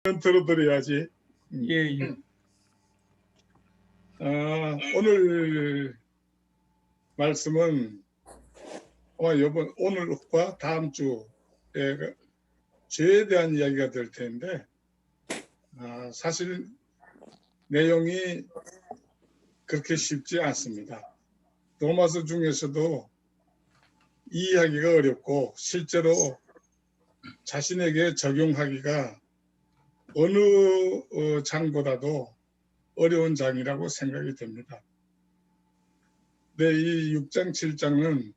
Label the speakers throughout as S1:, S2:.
S1: 들어드려야지.
S2: 예, 예.
S1: 오늘 말씀은 오늘과 다음 주에 죄에 대한 이야기가 될 텐데, 사실 내용이 그렇게 쉽지 않습니다. 로마서 중에서도 이해하기가 어렵고 실제로 자신에게 적용하기가 어느 장보다도 어려운 장이라고 생각이 됩니다. 네, 이 6장, 7장은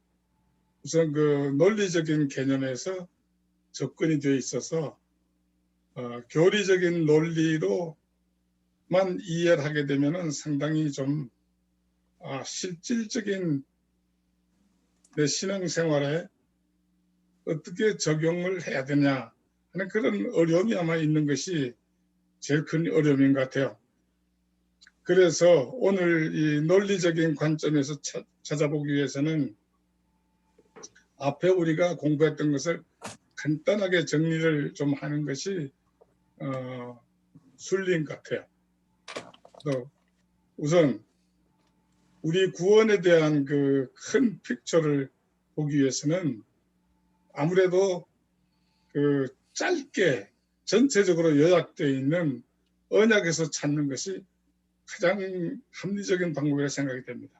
S1: 우선 그 논리적인 개념에서 접근이 되어 있어서 교리적인 논리로만 이해를 하게 되면 상당히 좀 실질적인 내 신앙생활에 어떻게 적용을 해야 되냐 하는 그런 어려움이 아마 있는 것이 제일 큰 어려움인 것 같아요. 그래서 오늘 이 논리적인 관점에서 찾아보기 위해서는 앞에 우리가 공부했던 것을 간단하게 정리를 좀 하는 것이 순리인 것 같아요. 우선 우리 구원에 대한 그 큰 픽처를 보기 위해서는 아무래도 그 짧게 전체적으로 요약되어 있는 언약에서 찾는 것이 가장 합리적인 방법이라 생각이 됩니다.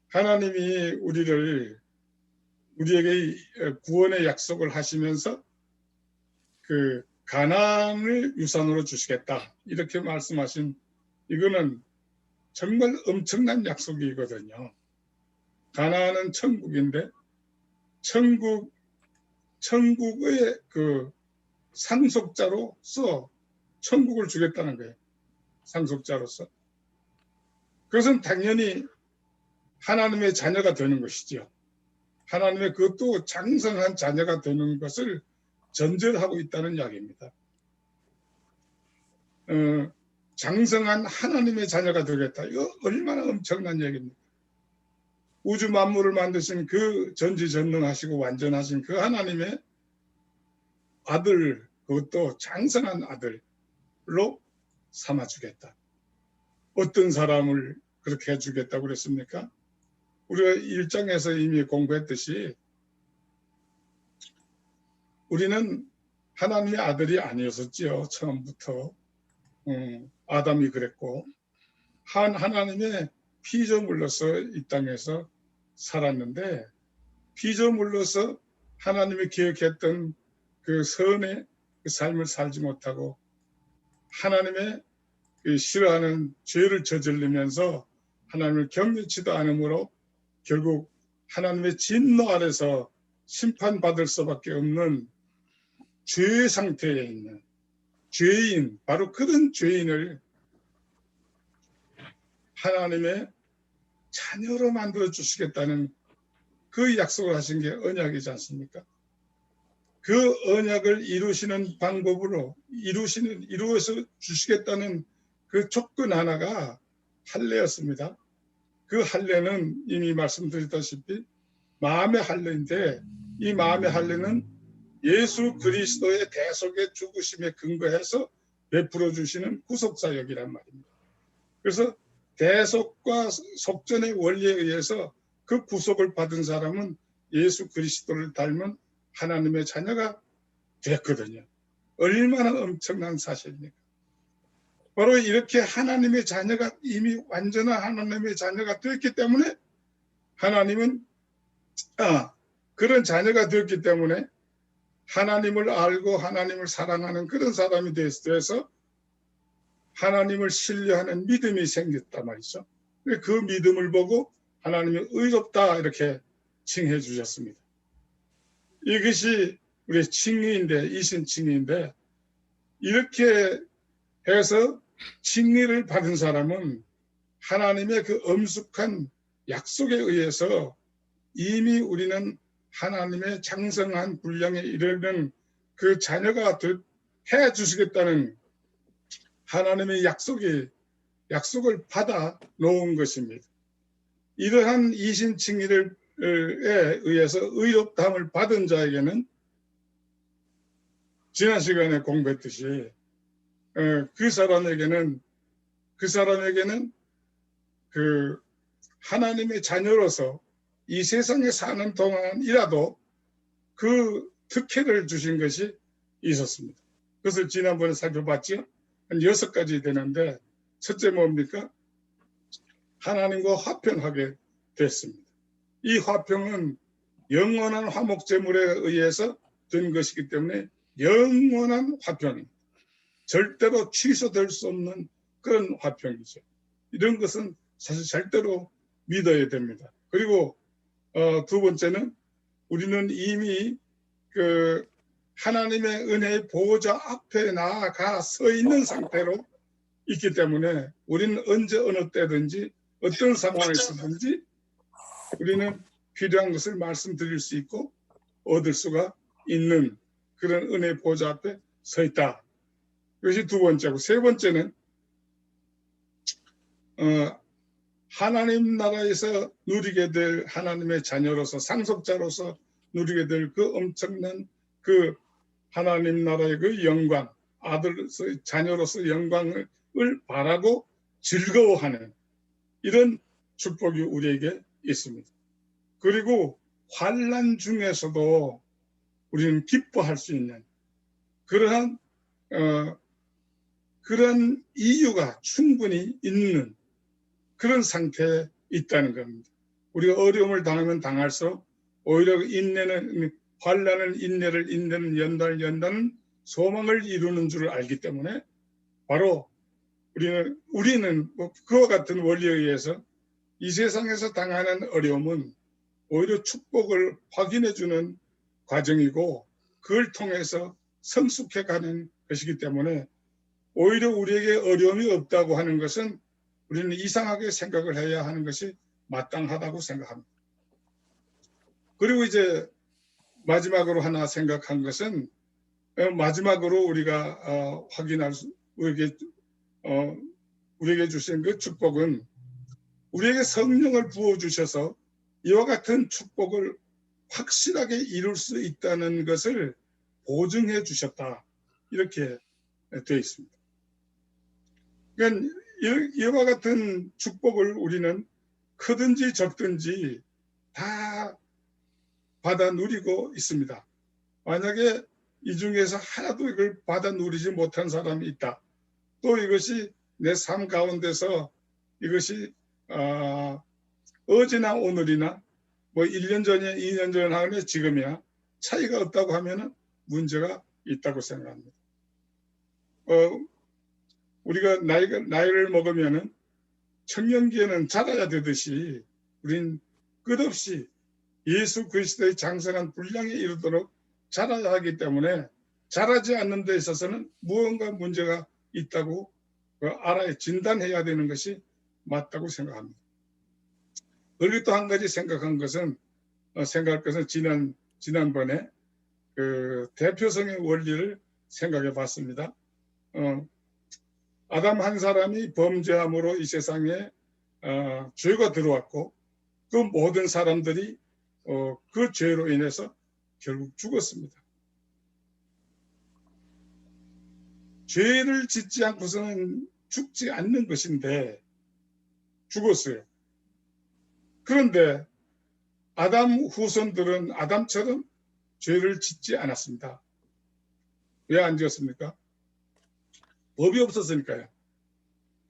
S1: 하나님이 우리에게 구원의 약속을 하시면서 그 가나안을 유산으로 주시겠다 이렇게 말씀하신 이거는 정말 엄청난 약속이거든요. 가나안은 천국인데 천국의 그 상속자로서 천국을 주겠다는 거예요. 상속자로서. 그것은 당연히 하나님의 자녀가 되는 것이죠. 하나님의 그것도 장성한 자녀가 되는 것을 전제를 하고 있다는 이야기입니다. 장성한 하나님의 자녀가 되겠다. 이거 얼마나 엄청난 얘기입니까? 우주 만물을 만드신 그 전지전능하시고 완전하신 그 하나님의 아들, 그것도 장성한 아들로 삼아주겠다. 어떤 사람을 그렇게 해주겠다고 그랬습니까? 우리가 1장에서 이미 공부했듯이 우리는 하나님의 아들이 아니었었지요. 처음부터. 아담이 그랬고 하나님의 피조물로서 이 땅에서 살았는데 피조물로서 하나님이 기억했던 그 선의 그 삶을 살지 못하고 하나님의 그 싫어하는 죄를 저지르면서 하나님을 경외치도 않으므로 결국 하나님의 진노 아래서 심판받을 수밖에 없는 죄 상태에 있는 죄인, 바로 그런 죄인을 하나님의 자녀로 만들어 주시겠다는 그 약속을 하신 게 언약이지 않습니까? 그 언약을 이루시는 방법으로 이루어서 주시겠다는 그 조건 하나가 할례였습니다. 그 할례는 이미 말씀드렸다시피 마음의 할례인데 이 마음의 할례는 예수 그리스도의 대속의 죽으심에 근거해서 베풀어 주시는 구속사역이란 말입니다. 그래서 대속과 속전의 원리에 의해서 그 구속을 받은 사람은 예수 그리스도를 닮은 하나님의 자녀가 됐거든요. 얼마나 엄청난 사실입니까? 바로 이렇게 하나님의 자녀가 이미 완전한 하나님의 자녀가 되었기 때문에 하나님은 그런 자녀가 되었기 때문에 하나님을 알고 하나님을 사랑하는 그런 사람이 돼서 하나님을 신뢰하는 믿음이 생겼단 말이죠. 그 믿음을 보고 하나님이 의롭다 이렇게 칭해 주셨습니다. 이것이 우리 칭의인데 이신칭의인데 이렇게 해서 칭의를 받은 사람은 하나님의 그 엄숙한 약속에 의해서 이미 우리는 하나님의 장성한 분량에 이르는 그 자녀가 해 주시겠다는 하나님의 약속을 받아 놓은 것입니다. 이러한 이신칭의에 의해서 의롭다함을 받은 자에게는 지난 시간에 공부했듯이 그 사람에게는 그 하나님의 자녀로서 이 세상에 사는 동안이라도 그 특혜를 주신 것이 있었습니다. 그것을 지난번에 살펴봤죠. 한 6가지 되는데 첫째 뭡니까? 하나님과 화평하게 됐습니다. 이 화평은 영원한 화목제물에 의해서 된 것이기 때문에 영원한 화평입니다. 절대로 취소될 수 없는 그런 화평이죠. 이런 것은 사실 절대로 믿어야 됩니다. 그리고 두 번째는 우리는 이미 그 하나님의 은혜의 보호자 앞에 나아가 서 있는 상태로 있기 때문에 우리는 언제 어느 때든지 어떤 상황에서든지 우리는 필요한 것을 말씀드릴 수 있고 얻을 수가 있는 그런 은혜의 보호자 앞에 서 있다. 이것이 두 번째고, 세 번째는 하나님 나라에서 누리게 될 하나님의 자녀로서 상속자로서 누리게 될 그 엄청난 그 하나님 나라의 그 영광, 아들로서 자녀로서 영광을 바라고 즐거워하는 이런 축복이 우리에게 있습니다. 그리고 환난 중에서도 우리는 기뻐할 수 있는 그러한 그런 이유가 충분히 있는 그런 상태에 있다는 겁니다. 우리가 어려움을 당하면 당할수록 오히려 인내는 환난은 인내를 인내는 연단은 소망을 이루는 줄 알기 때문에 바로 우리는 그와 같은 원리에 의해서 이 세상에서 당하는 어려움은 오히려 축복을 확인해 주는 과정이고 그걸 통해서 성숙해가는 것이기 때문에 오히려 우리에게 어려움이 없다고 하는 것은 우리는 이상하게 생각을 해야 하는 것이 마땅하다고 생각합니다. 그리고 이제 마지막으로 하나 생각한 것은 마지막으로 우리가 확인할 수 우리에게 주신 그 축복은 우리에게 성령을 부어주셔서 이와 같은 축복을 확실하게 이룰 수 있다는 것을 보증해 주셨다. 이렇게 되어 있습니다. 그러니까 이와 같은 축복을 우리는 크든지 적든지 다 받아 누리고 있습니다. 만약에 이 중에서 하나도 이걸 받아 누리지 못한 사람이 있다. 또 이것이 내 삶 가운데서 이것이 어제나 오늘이나 뭐 1년 전이야 2년 전 하면 지금이야 차이가 없다고 하면 문제가 있다고 생각합니다. 우리가 나이를 먹으면 청년기에는 자라야 되듯이 우린 끝없이 예수 그리스도의 장성한 분량에 이르도록 자라야 하기 때문에 자라지 않는 데 있어서는 무언가 문제가 있다고 알아야 진단해야 되는 것이 맞다고 생각합니다. 그리고 또 한 가지 생각할 것은 지난번에 그 대표성의 원리를 생각해 봤습니다. 아담 한 사람이 범죄함으로 이 세상에 죄가 들어왔고 그 모든 사람들이 그 죄로 인해서 결국 죽었습니다. 죄를 짓지 않고서는 죽지 않는 것인데 죽었어요. 그런데 아담 후손들은 아담처럼 죄를 짓지 않았습니다. 왜 안 지었습니까? 법이 없었으니까요.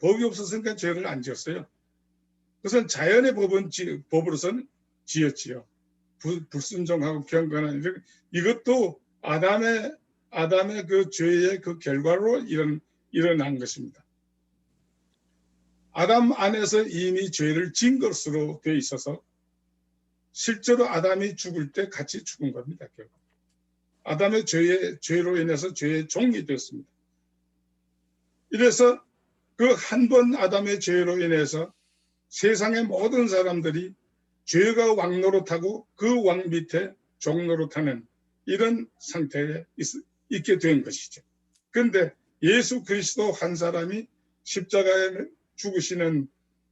S1: 법이 없었으니까 죄를 안 지었어요. 그것은 자연의 법으로서는 지었지요. 불순종하고 경건한 이것도 아담의 그 죄의 그 결과로 일어난 것입니다. 아담 안에서 이미 죄를 진 것으로 되어 있어서 실제로 아담이 죽을 때 같이 죽은 겁니다. 결국. 아담의 죄로 인해서 죄의 종이 되었습니다. 이래서 그 한 번 아담의 죄로 인해서 세상의 모든 사람들이 죄가 왕노릇하고 그 왕 밑에 종노릇하는 이런 상태에 있게 된 것이죠. 그런데 예수 그리스도 한 사람이 십자가에 죽으시는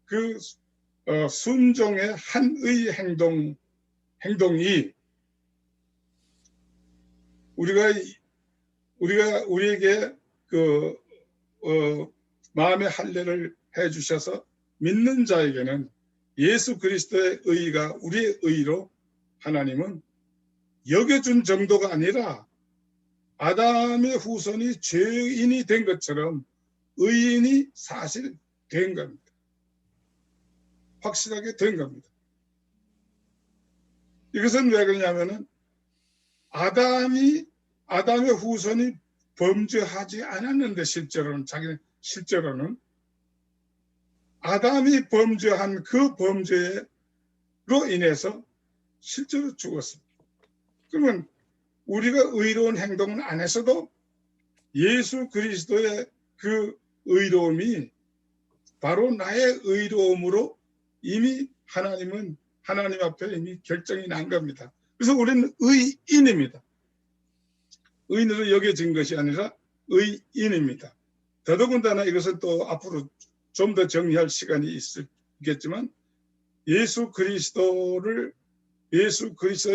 S1: 그 순종의 한의 행동이 우리가 우리에게 그 마음의 할례를 해 주셔서 믿는 자에게는 예수 그리스도의 의가 우리의 의로 하나님은 여겨준 정도가 아니라 아담의 후손이 죄인이 된 것처럼 의인이 사실 된 겁니다. 확실하게 된 겁니다. 이것은 왜 그러냐면은 아담의 후손이 범죄하지 않았는데 실제로는 아담이 범죄한 그 범죄로 인해서 실제로 죽었습니다. 그러면 우리가 의로운 행동을 안 했어도 예수 그리스도의 그 의로움이 바로 나의 의로움으로 이미 하나님 앞에 이미 결정이 난 겁니다. 그래서 우리는 의인입니다. 의인으로 여겨진 것이 아니라 의인입니다. 더더군다나 이것은 또 앞으로 좀 더 정리할 시간이 있겠지만 예수 그리스도의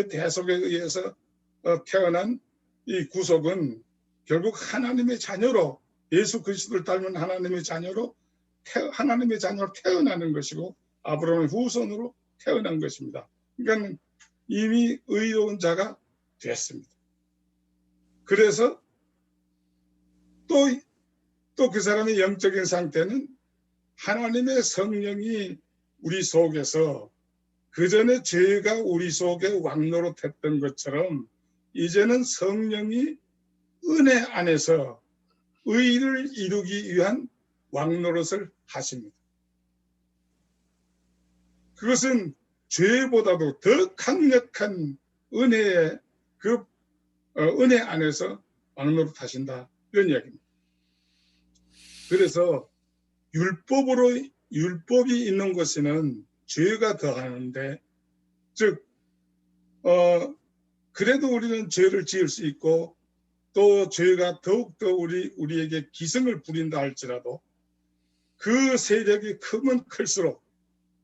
S1: 대속에 의해서 태어난 이 구속은 결국 하나님의 자녀로 예수 그리스도를 닮은 하나님의 자녀로 태어나는 것이고 아브라함의 후손으로 태어난 것입니다. 그러니까 이미 의로운 자가 됐습니다. 그래서 또 그 사람의 영적인 상태는 하나님의 성령이 우리 속에서 그전에 죄가 우리 속에 왕노릇했던 것처럼 이제는 성령이 은혜 안에서 의를 이루기 위한 왕노릇을 하십니다. 그것은 죄보다도 더 강력한 은혜의 은혜 안에서 왕노릇 하신다 이런 이야기입니다. 그래서 율법이 있는 곳에는 죄가 더하는데 즉 그래도 우리는 죄를 지을 수 있고 또 죄가 더욱더 우리에게 기승을 부린다 할지라도 그 세력이 크면 클수록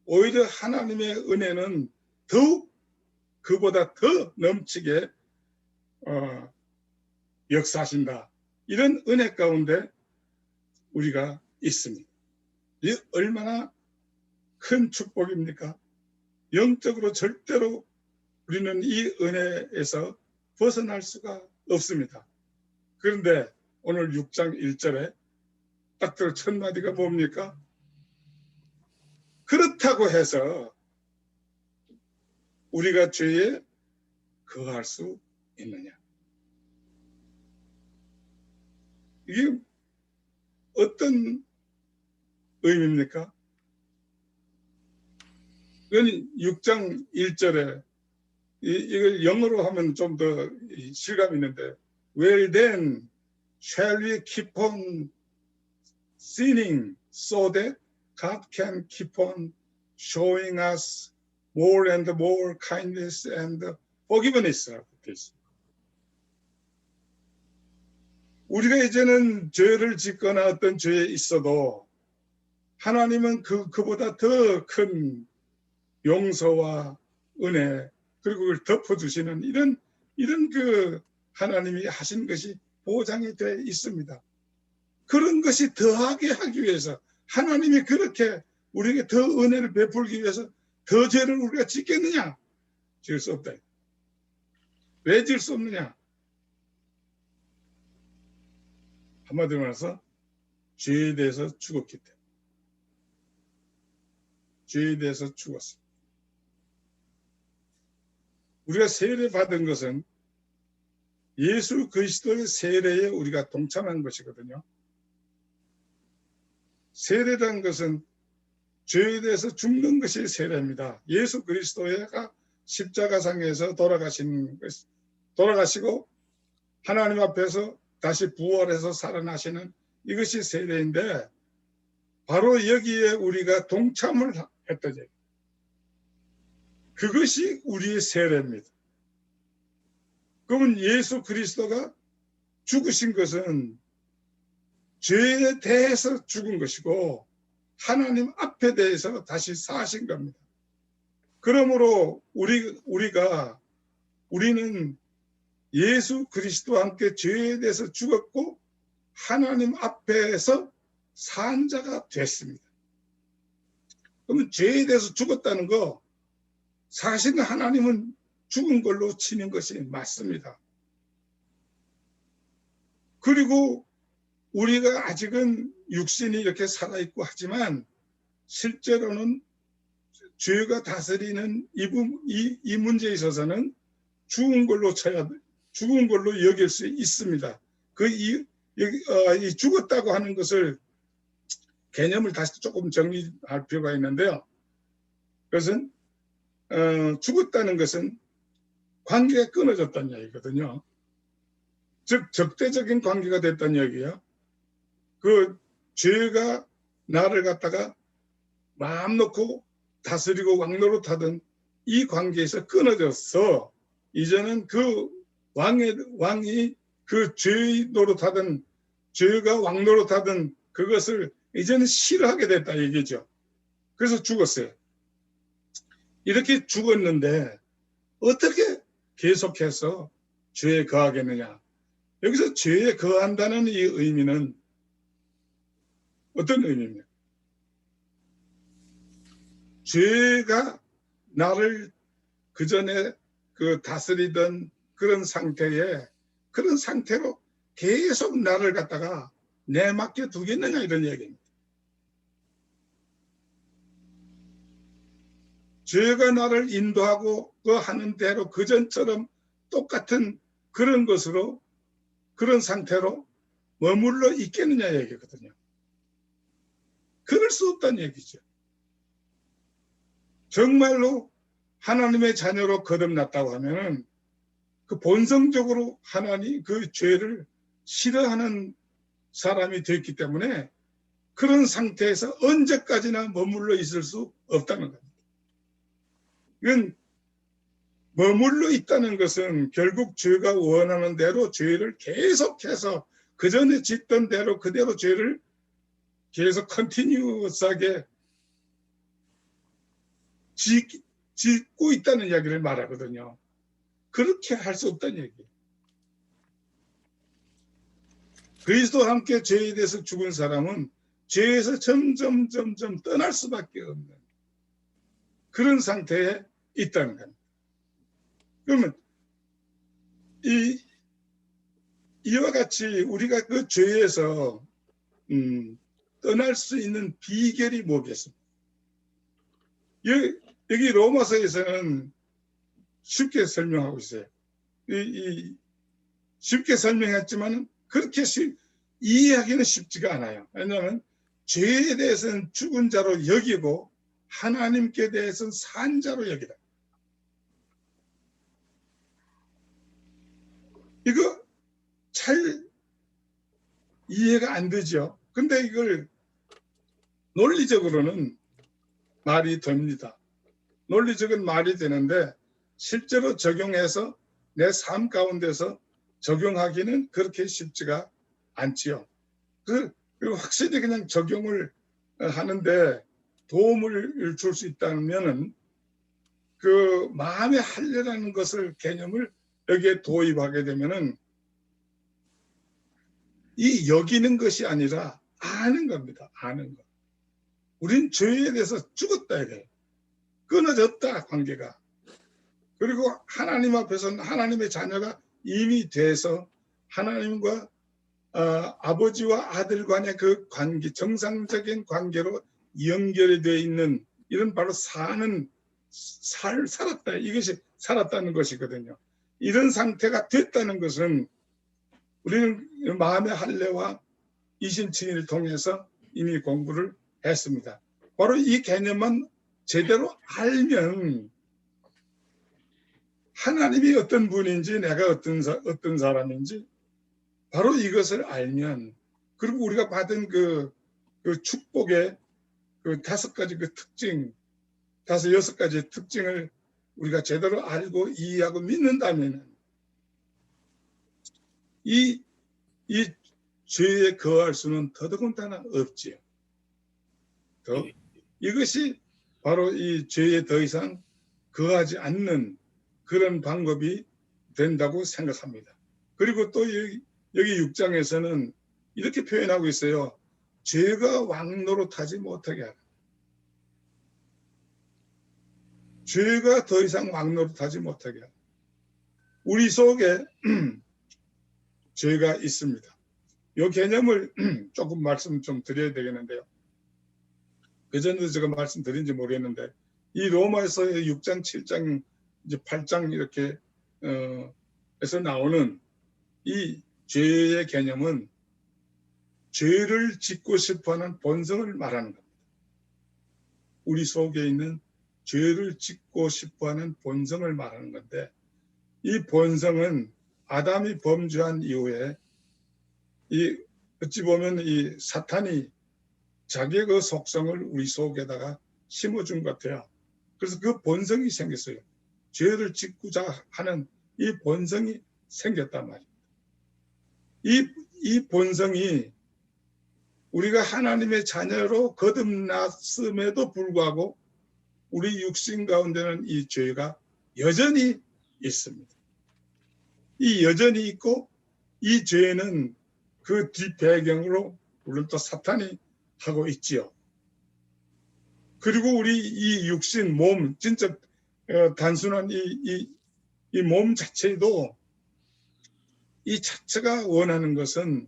S1: 오히려 하나님의 은혜는 더욱 그보다 더 넘치게 역사하신다. 이런 은혜 가운데 우리가 있습니다. 이 얼마나 큰 축복입니까? 영적으로 절대로 우리는 이 은혜에서 벗어날 수가 없습니다. 그런데 오늘 6장 1절에 딱 들어 첫 마디가 뭡니까? 그렇다고 해서 우리가 죄에 거할 수 있느냐? 이게 어떤 의미입니까? 이건 6장 1절에 이걸 영어로 하면 좀 더 실감이 있는데 Well then shall we keep on sinning so that God can keep on showing us more and more kindness and forgiveness. 우리가 이제는 죄를 짓거나 어떤 죄에 있어도 하나님은 그보다 더 큰 용서와 은혜 그리고 그걸 덮어주시는 이런 그 하나님이 하신 것이 보장이 되어 있습니다. 그런 것이 더하게 하기 위해서 하나님이 그렇게 우리에게 더 은혜를 베풀기 위해서 더 죄를 우리가 짓겠느냐? 지을 수 없다. 왜 지을 수 없느냐? 한마디로 말해서 죄에 대해서 죽었기 때문에. 죄에 대해서 죽었습니다. 우리가 세례 받은 것은 예수 그리스도의 세례에 우리가 동참한 것이거든요. 세례라는 것은 죄에 대해서 죽는 것이 세례입니다. 예수 그리스도가 십자가상에서 돌아가시고 하나님 앞에서 다시 부활해서 살아나시는 이것이 세례인데 바로 여기에 우리가 동참을 했던 얘기. 그것이 우리의 세례입니다. 그러면 예수 그리스도가 죽으신 것은 죄에 대해서 죽은 것이고 하나님 앞에 대해서 다시 사신 겁니다. 그러므로 우리는 예수 그리스도와 함께 죄에 대해서 죽었고 하나님 앞에서 산 자가 됐습니다. 그러면 죄에 대해서 죽었다는 거 사실은 하나님은 죽은 걸로 치는 것이 맞습니다. 그리고 우리가 아직은 육신이 이렇게 살아있고 하지만 실제로는 죄가 다스리는 이 문제에 있어서는 죽은 걸로 죽은 걸로 여길 수 있습니다. 이 죽었다고 하는 것을 개념을 다시 조금 정리할 필요가 있는데요. 그것은 죽었다는 것은 관계가 끊어졌다는 얘기거든요. 즉 적대적인 관계가 됐다는 얘기예요. 그 죄가 나를 갖다가 마음 놓고 다스리고 왕노릇하던 이 관계에서 끊어져서 이제는 그 왕이 그 죄 노릇하던 죄가 왕 노릇하던 그것을 이제는 싫어하게 됐다 얘기죠. 그래서 죽었어요. 이렇게 죽었는데 어떻게 계속해서 죄에 거하겠느냐. 여기서 죄에 거한다는 이 의미는 어떤 의미입니까? 죄가 나를 그전에 그 다스리던 그런 상태로 계속 나를 갖다가 내맡겨 두겠느냐 이런 얘기입니다. 죄가 나를 인도하고 그 하는 대로 그전처럼 똑같은 그런 것으로 그런 상태로 머물러 있겠느냐 얘기거든요. 그럴 수 없다는 얘기죠. 정말로 하나님의 자녀로 거듭났다고 하면은 그 본성적으로 하나님 그 죄를 싫어하는 사람이 됐기 때문에 그런 상태에서 언제까지나 머물러 있을 수 없다는 겁니다. 이건 머물러 있다는 것은 결국 죄가 원하는 대로 죄를 계속해서 그 전에 짓던 대로 그대로 죄를 계속 컨티뉴어스하게 짓고 있다는 이야기를 말하거든요. 그렇게 할 수 없다는 얘기예요. 그리스도와 함께 죄에 대해서 죽은 사람은 죄에서 점점 떠날 수밖에 없는 그런 상태에 있다는 겁니다. 그러면 이와 같이 우리가 그 죄에서 떠날 수 있는 비결이 뭐겠습니까? 여기 로마서에서는 쉽게 설명하고 있어요. 쉽게 설명했지만 그렇게 이해하기는 쉽지가 않아요. 왜냐하면 죄에 대해서는 죽은 자로 여기고 하나님께 대해서는 산 자로 여기다. 이거 잘 이해가 안 되죠. 근데 이걸 논리적으로는 말이 됩니다. 논리적인 말이 되는데 실제로 적용해서 내 삶 가운데서 적용하기는 그렇게 쉽지가 않지요. 그리고 확실히 그냥 적용을 하는데 도움을 줄 수 있다면은 그 마음의 할례라는 것을 개념을 여기에 도입하게 되면은 이 여기는 것이 아니라 아는 겁니다. 아는 것. 우린 죄에 대해서 죽었다 이래요. 끊어졌다 관계가. 그리고 하나님 앞에서는 하나님의 자녀가 이미 돼서 하나님과 아버지와 아들 간의 그 관계, 정상적인 관계로 연결이 되어 있는 이런 바로 살았다. 이것이 살았다는 것이거든요. 이런 상태가 됐다는 것은 우리는 마음의 할례와 이신칭의를 통해서 이미 공부를 했습니다. 바로 이 개념만 제대로 알면 하나님이 어떤 분인지 내가 어떤 사람인지 바로 이것을 알면 그리고 우리가 받은 그 축복의 그 5가지 그 특징, 6가지 특징을 우리가 제대로 알고 이해하고 믿는다면 이 죄에 거할 수는 더더군다나 없지요. 이것이 바로 이 죄에 더 이상 거하지 않는 그런 방법이 된다고 생각합니다. 그리고 또 여기 6장에서는 이렇게 표현하고 있어요. 죄가 왕노릇하지 못하게 하라. 죄가 더 이상 왕노릇하지 못하게 하라. 우리 속에 죄가 있습니다. 이 개념을 조금 말씀 좀 드려야 되겠는데요. 그전에도 제가 말씀드린지 모르겠는데 이 로마서의 6장, 7장, 이제 8장 이렇게 에서 나오는 이 죄의 개념은 죄를 짓고 싶어하는 본성을 말하는 겁니다. 우리 속에 있는 죄를 짓고 싶어하는 본성을 말하는 건데 이 본성은 아담이 범죄한 이후에 어찌 보면 이 사탄이 자기의 그 속성을 우리 속에다가 심어준 것 같아요. 그래서 그 본성이 생겼어요. 죄를 짓고자 하는 이 본성이 생겼단 말입니다. 이 본성이 우리가 하나님의 자녀로 거듭났음에도 불구하고 우리 육신 가운데는 이 죄가 여전히 있습니다. 이 여전히 있고 이 죄는 그 뒷배경으로 물론 또 사탄이 하고 있지요. 그리고 우리 이 육신 몸 진짜 단순한 이 몸 자체도 이 자체가 원하는 것은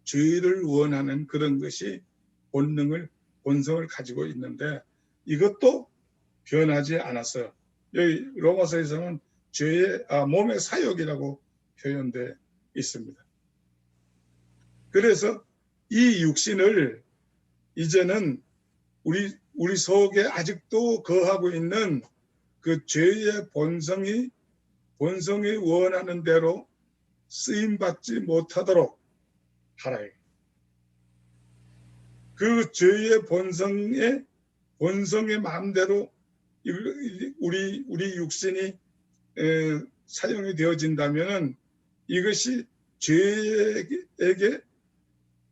S1: 죄를 원하는 그런 것이 본성을 가지고 있는데 이것도 변하지 않았어요. 여기 로마서에서는 몸의 사욕이라고 표현되어 있습니다. 그래서 이 육신을 이제는 우리 속에 아직도 거하고 있는 그 죄의 본성이 원하는 대로 쓰임받지 못하도록 하라. 그 죄의 본성의 마음대로 우리 육신이 사용이 되어진다면 이것이 죄에게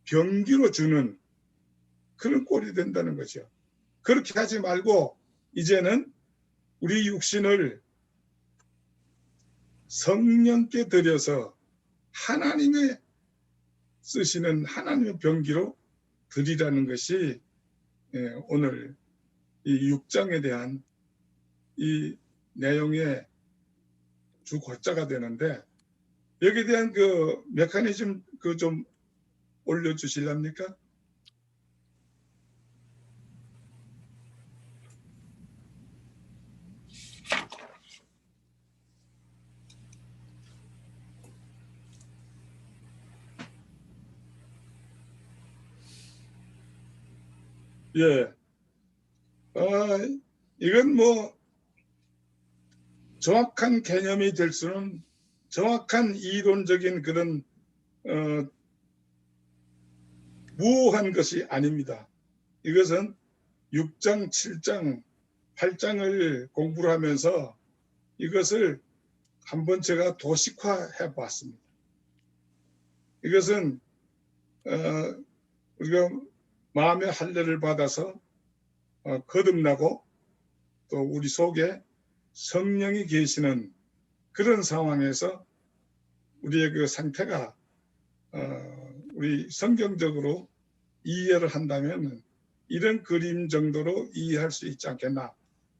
S1: 병기로 주는 그런 꼴이 된다는 거죠. 그렇게 하지 말고 이제는 우리 육신을 성령께 드려서 하나님의 쓰시는 하나님의 병기로 드리라는 것이 오늘 이 6장에 대한 이 내용의 주 골자가 되는데 여기에 대한 그 메커니즘 그 좀 올려주실랍니까? 예. 이건 뭐 정확한 개념이 될 수는 정확한 이론적인 그런 무한 것이 아닙니다. 이것은 6장, 7장, 8장을 공부를 하면서 이것을 한번 제가 도식화해 봤습니다. 이것은 우리가 마음의 할례를 받아서 거듭나고 또 우리 속에 성령이 계시는 그런 상황에서 우리의 그 상태가 우리 성경적으로 이해를 한다면 이런 그림 정도로 이해할 수 있지 않겠나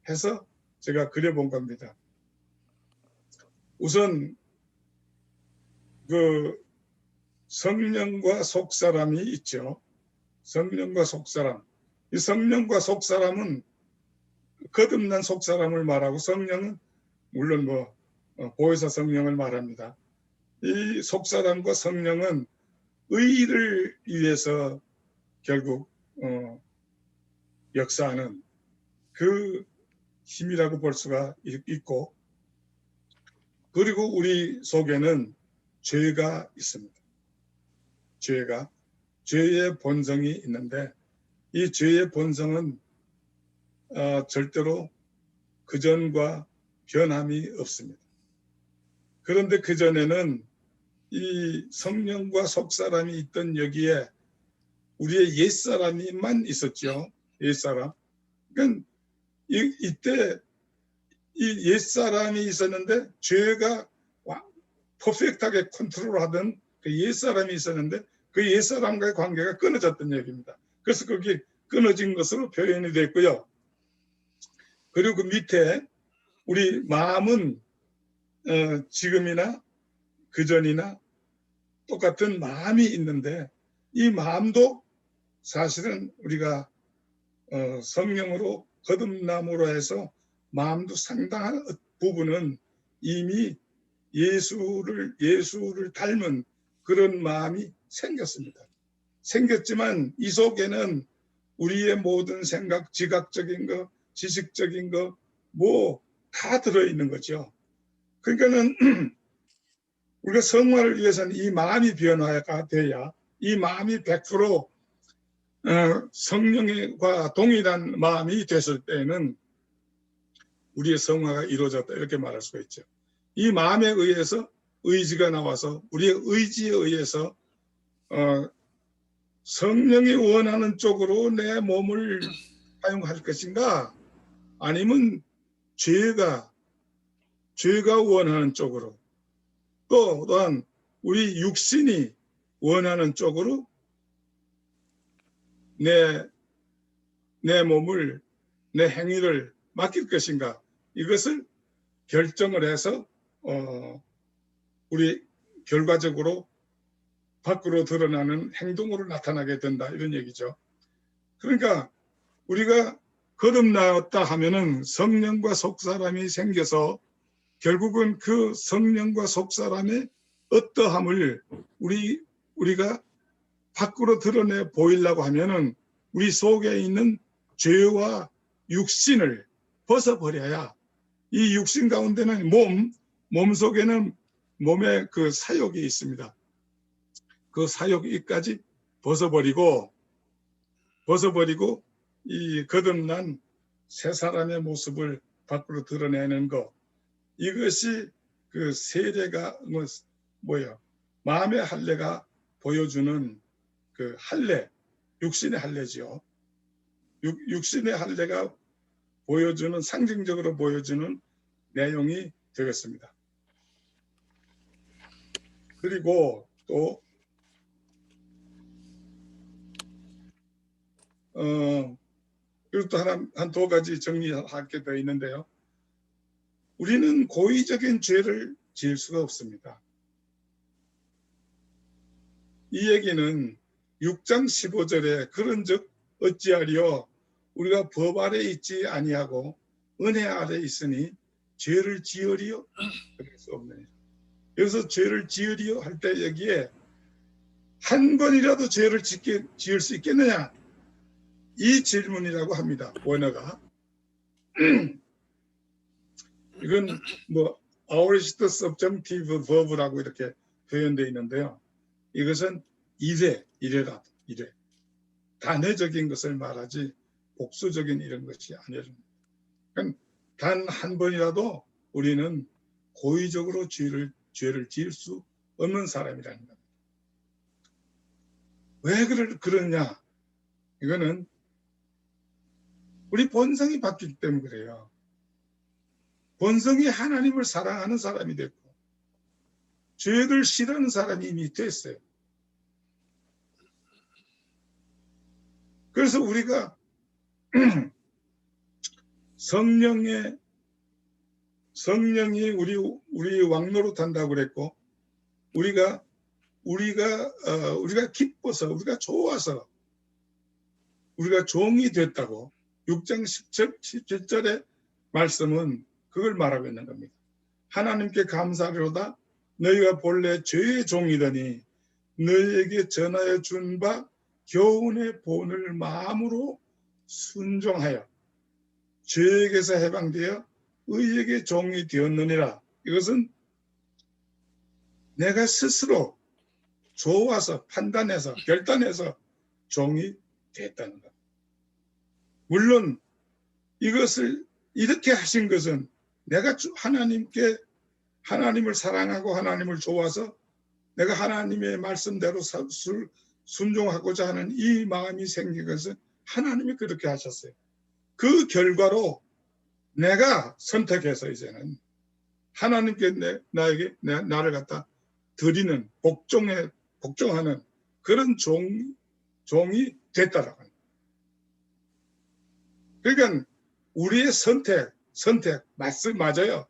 S1: 해서 제가 그려본 겁니다. 우선 그 성령과 속사람이 있죠. 성령과 속사람. 이 성령과 속사람은 거듭난 속사람을 말하고 성령은 물론 뭐 보혜사 성령을 말합니다. 이 속사람과 성령은 의를 위해서 결국 역사하는 그 힘이라고 볼 수가 있고 그리고 우리 속에는 죄가 있습니다. 죄의 본성이 있는데 이 죄의 본성은 절대로 그전과 변함이 없습니다. 그런데 그전에는 이 성령과 속사람이 있던 여기에 우리의 옛사람이만 있었죠. 옛사람. 그러니까 이때 이 옛사람이 있었는데 죄가 퍼펙트하게 컨트롤하던 그 옛사람이 있었는데 그 옛사람과의 관계가 끊어졌던 얘기입니다. 그래서 거기 끊어진 것으로 표현이 됐고요. 그리고 그 밑에 우리 마음은 지금이나 그전이나 똑같은 마음이 있는데 이 마음도 사실은 우리가 성령으로 거듭남으로 해서 마음도 상당한 부분은 이미 예수를 닮은 그런 마음이 생겼습니다. 생겼지만 이 속에는 우리의 모든 생각, 지각적인 거, 지식적인 거, 뭐 다 들어있는 거죠. 그러니까는 우리가 성화를 위해서는 이 마음이 변화가 돼야 이 마음이 100% 성령과 동일한 마음이 됐을 때는 우리의 성화가 이루어졌다 이렇게 말할 수가 있죠. 이 마음에 의해서 의지가 나와서 우리의 의지에 의해서 성령이 원하는 쪽으로 내 몸을 사용할 것인가 아니면 죄가 원하는 쪽으로 또한 우리 육신이 원하는 쪽으로 내 몸을 내 행위를 맡길 것인가 이것을 결정을 해서 우리 결과적으로 밖으로 드러나는 행동으로 나타나게 된다 이런 얘기죠. 그러니까 우리가 거듭나왔다 하면은 성령과 속사람이 생겨서 결국은 그 성령과 속사람의 어떠함을 우리가 밖으로 드러내 보이려고 하면은 우리 속에 있는 죄와 육신을 벗어버려야 이 육신 가운데는 몸 속에는 몸의 그 사욕이 있습니다. 그 사욕이까지 벗어버리고 이 거듭난 새 사람의 모습을 밖으로 드러내는 것 이것이 그 세례가 마음의 할례가 보여주는 그 할례 육신의 할례지요. 육신의 할례가 보여주는 상징적으로 보여주는 내용이 되겠습니다. 그리고 또 그리고 또 한두 가지 정리할 게 더 있는데요. 우리는 고의적인 죄를 지을 수가 없습니다. 이 얘기는 6장 15절에 그런즉 어찌하리요 우리가 법 아래 있지 아니하고 은혜 아래 있으니 죄를 지으리요 그럴 수 없네. 여기서 죄를 지으리요 할 때 여기에 한 번이라도 죄를 지을 수 있겠느냐 이 질문이라고 합니다. 원어가 이건 aorist subjunctive verb라고 이렇게 표현되어 있는데요. 이것은 이래다. 단회적인 것을 말하지 복수적인 이런 것이 아니랍니다. 그러니까 단 한 번이라도 우리는 고의적으로 죄를 지을 수 없는 사람이라는 겁니다. 왜 그러냐? 이거는 우리 본성이 바뀌기 때문에 그래요. 본성이 하나님을 사랑하는 사람이 됐고 죄를 싫어하는 사람이 이미 됐어요. 그래서 우리가 성령이 우리 왕노릇 한다고 그랬고 우리가 기뻐서 우리가 좋아서 우리가 종이 됐다고 6장 17절의 말씀은 그걸 말하고 있는 겁니다. 하나님께 감사하리로다 너희가 본래 죄의 종이더니 너희에게 전하여 준 바 교훈의 본을 마음으로 순종하여 죄에게서 해방되어 의에게 종이 되었느니라. 이것은 내가 스스로 좋아서 판단해서 결단해서 종이 됐다는 것. 물론 이것을 이렇게 하신 것은 내가 하나님을 사랑하고 하나님을 좋아서 내가 하나님의 말씀대로 순종하고자 하는 이 마음이 생긴 것은 하나님이 그렇게 하셨어요. 그 결과로 내가 선택해서 이제는 하나님께 나를 갖다 드리는 복종하는 그런 종이 됐다라고 합니다. 그러니까 우리의 선택 맞아요.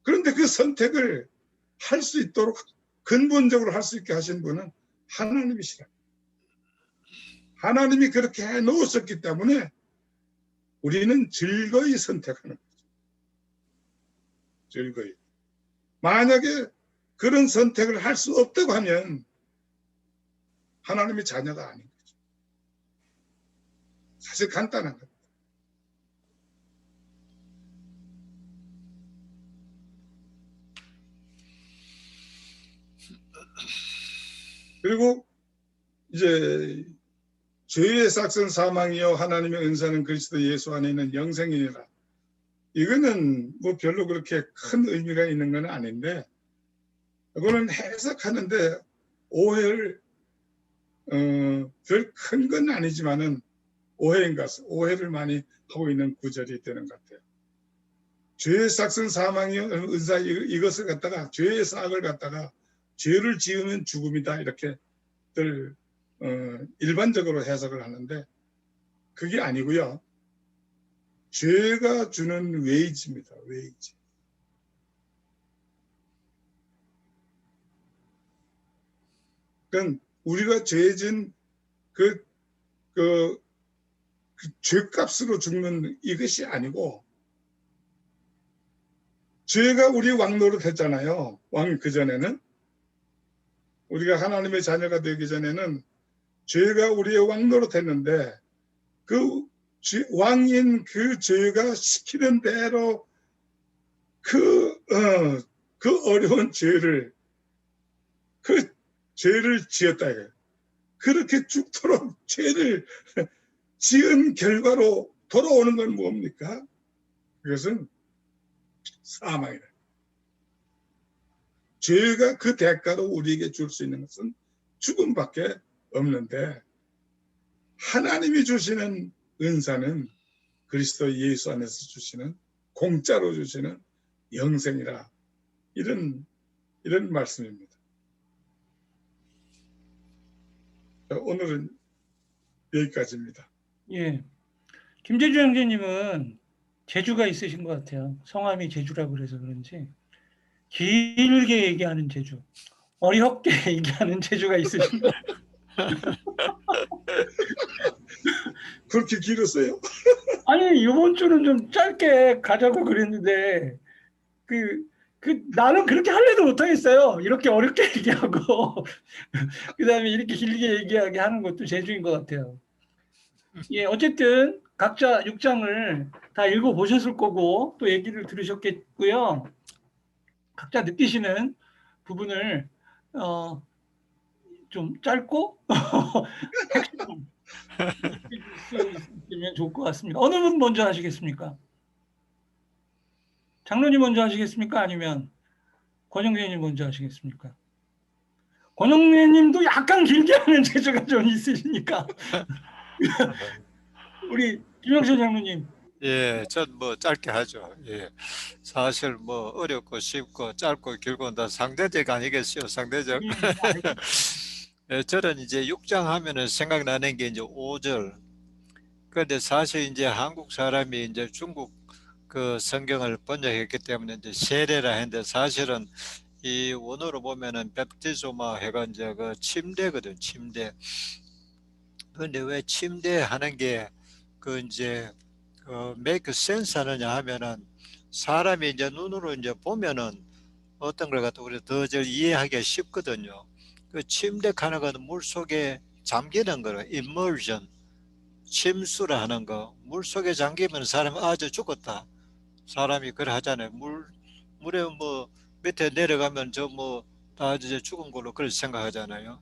S1: 그런데 그 선택을 할 수 있도록 근본적으로 할 수 있게 하신 분은 하나님이시라. 하나님이 그렇게 해 놓으셨기 때문에 우리는 즐거이 선택하는 거죠. 즐거이. 만약에 그런 선택을 할 수 없다고 하면 하나님의 자녀가 아닌 거죠. 사실 간단한 겁니다. 그리고 이제 죄의 삭은 사망이요 하나님의 은사는 그리스도 예수 안에 있는 영생이니라. 이거는 뭐 별로 그렇게 큰 의미가 있는 건 아닌데 이거는 해석하는데 오해를 별 큰 건 아니지만은 오해를 많이 하고 있는 구절이 되는 것 같아요. 죄의 삭은 사망이요 은사 이것을 갖다가 죄의 삭을 갖다가 죄를 지으면 죽음이다 이렇게들 일반적으로 해석을 하는데 그게 아니고요. 죄가 주는 웨이지입니다. 웨이지. 그러니까 우리가 죄진 그 죄값으로 죽는 이것이 아니고 죄가 우리 왕노릇 했잖아요. 왕 그전에는 우리가 하나님의 자녀가 되기 전에는 죄가 우리의 왕노릇 했는데 그 왕인 그 죄가 시키는 대로 그 어려운 죄를 지었다. 그렇게 죽도록 죄를 지은 결과로 돌아오는 건 뭡니까? 그것은 사망이다. 죄가 그 대가로 우리에게 줄 수 있는 것은 죽음밖에 없는데 하나님이 주시는 은사는 그리스도 예수 안에서 주시는 공짜로 주시는 영생이라 이런 말씀입니다. 오늘은 여기까지입니다.
S2: 예, 김재주 형제님은 재주가 있으신 것 같아요. 성함이 재주라고 그래서 그런지 길게 얘기하는 재주, 어렵게 얘기하는 재주가 있으신 것 같아요.
S1: 그렇게 길었어요?
S2: 아니 이번 주는 좀 짧게 가자고 그랬는데 나는 그렇게 할래도 못하겠어요. 이렇게 어렵게 얘기하고 그다음에 이렇게 길게 얘기하게 하는 것도 재주인 것 같아요. 예, 어쨌든 각자 6장을 다 읽어보셨을 거고 또 얘기를 들으셨겠고요. 각자 느끼시는 부분을 좀 짧고 핵심 있으면 좋을 것 같습니다. 어느 분 먼저 하시겠습니까? 장로님 먼저 하시겠습니까? 아니면 권영래님 먼저 하시겠습니까? 권영래님도 약간 길게 하는 재주가 좀 있으시니까 우리 김영선 장로님.
S3: 예, 전 뭐 짧게 하죠. 예, 사실 뭐 어렵고 쉽고 짧고 길고 다 상대적 아니겠어요, 상대적. 예, 저는 이제 6장 하면은 생각나는 게 이제 5절. 그런데 사실 이제 한국 사람이 이제 중국 그 성경을 번역했기 때문에 이제 세례라 했는데 사실은 이 원어로 보면은 베프티소마 해가 이제 그 침대거든, 침대. 그런데 왜 침대 하는 게 그 이제 make sense 하느냐 하면은 사람이 이제 눈으로 이제 보면은 어떤 걸 갖다 우리 더 잘 이해하기가 쉽거든요. 그 침대하는 건 물 속에 잠기는 거로 immersion, 침수를 하는 거. 물 속에 잠기면 사람이 아주 죽었다. 사람이 그래 하잖아요. 물에 뭐 밑에 내려가면 저 뭐 다 이제 죽은 걸로 그렇게 생각하잖아요.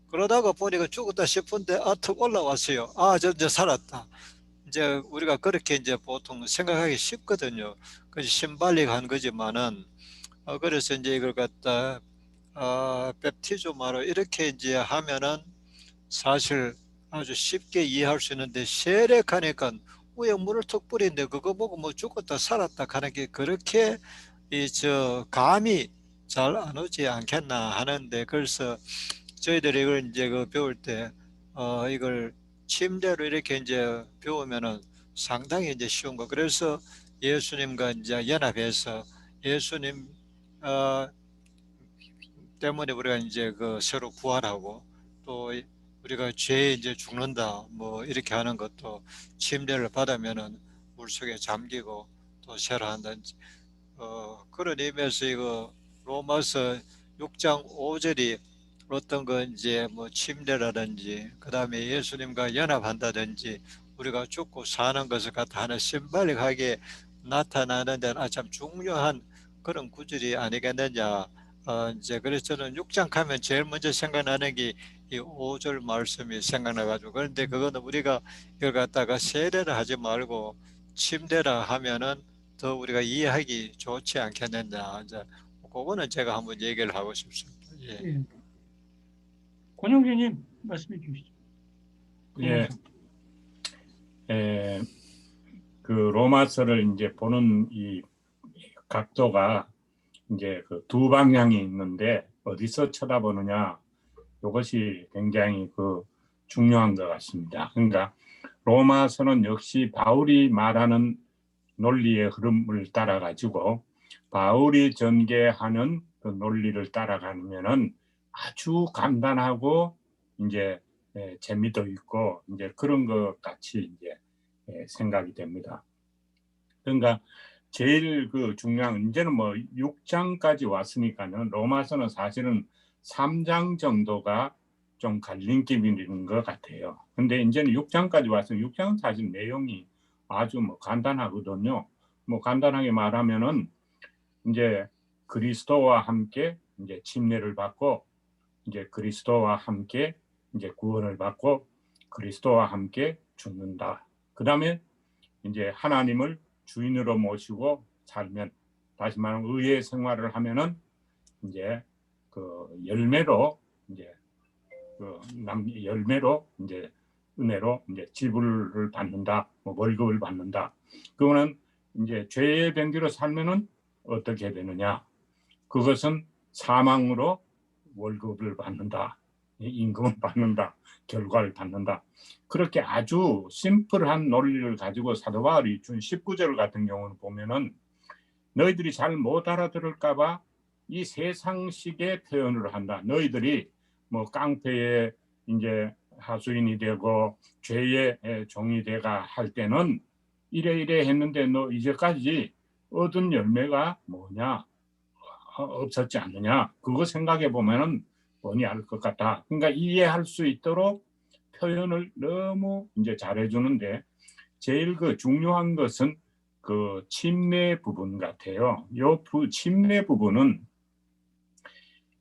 S3: 그러다가 보니까 죽었다 싶은데 툭 올라왔어요. 저 이제 살았다. 이제 우리가 그렇게 이제 보통 생각하기 쉽거든요. 그래서 신발릭한 거지만은 그래서 이제 이걸 갖다 베프티즘으로 이렇게 이제 하면은 사실 아주 쉽게 이해할 수 있는데 세례하니까 위에 물을 툭 뿌리는데 그거 보고 뭐 죽었다 살았다 하는 게 그렇게 감이 잘 안 오지 않겠나 하는데, 그래서 저희들이 이걸 이제 그 배울 때 이걸 침대로 이렇게 이제 배우면은 상당히 이제 쉬운 거. 그래서 예수님과 이제 연합해서 예수님 어, 때문에 우리가 이제 그 서로 부활하고, 또 우리가 죄에 이제 죽는다 뭐 이렇게 하는 것도 침례를 받으면은 물속에 잠기고 또 새로 한다든지, 그런 의미에서 이거 로마서 6장 5절이 어떤 건 이제 뭐 침례라든지 그 다음에 예수님과 연합한다든지 우리가 죽고 사는 것을 갖다 하는 심발릭하게 나타나는 데는 아참 중요한 그런 구절이 아니겠느냐. 이제 그래서 저는 6장 하면 제일 먼저 생각나는 게 이 5절 말씀이 생각나가지고, 그런데 그거는 우리가 이걸 갖다가 세례를 하지 말고 침례라 하면은 더 우리가 이해하기 좋지 않겠느냐. 이제 그거는 제가 한번 얘기를 하고 싶습니다. 예.
S2: 예. 권영재님 말씀해 주시죠.
S4: 예, 에, 그 로마서를 이제 보는 이 각도가 이제 그 두 방향이 있는데 어디서 쳐다보느냐, 이것이 굉장히 그 중요한 것 같습니다. 그러니까 로마서는 역시 바울이 말하는 논리의 흐름을 따라 가지고 바울이 전개하는 그 논리를 따라가면은 아주 간단하고 이제 재미도 있고 이제 그런 것 같이 이제 생각이 됩니다. 그러니까 제일 그 중요한 이제는 뭐 6장까지 왔으니까는 로마서는 사실은 3장 정도가 좀 갈림길이 있는 것 같아요. 근데 이제는 6장까지 와서 6장은 사실 내용이 아주 뭐 간단하거든요. 뭐 간단하게 말하면은 이제 그리스도와 함께 이제 침례를 받고 이제 그리스도와 함께 이제 구원을 받고 그리스도와 함께 죽는다. 그다음에 이제 하나님을 주인으로 모시고 살면, 다시 말하면 의의 생활을 하면은 이제 그 열매로 이제 그 열매로 이제 은혜로 이제 지불을 받는다, 뭐 월급을 받는다. 그거는 이제 죄의 병기로 살면은 어떻게 되느냐? 그것은 사망으로 월급을 받는다, 임금을 받는다, 결과를 받는다. 그렇게 아주 심플한 논리를 가지고 사도 바울이 준 19절 같은 경우는 보면은 너희들이 잘 못 알아들을까봐 이 세상식의 표현을 한다. 너희들이 뭐 깡패의 이제 하수인이 되고 죄의 종이 되가 할 때는 이래 했는데 너 이제까지 얻은 열매가 뭐냐? 없었지 않느냐? 그거 생각해 보면은 뻔히 알 것 같다. 그러니까 이해할 수 있도록 표현을 너무 이제 잘해주는데 제일 그 중요한 것은 그 침례 부분 같아요. 요 침례 부분은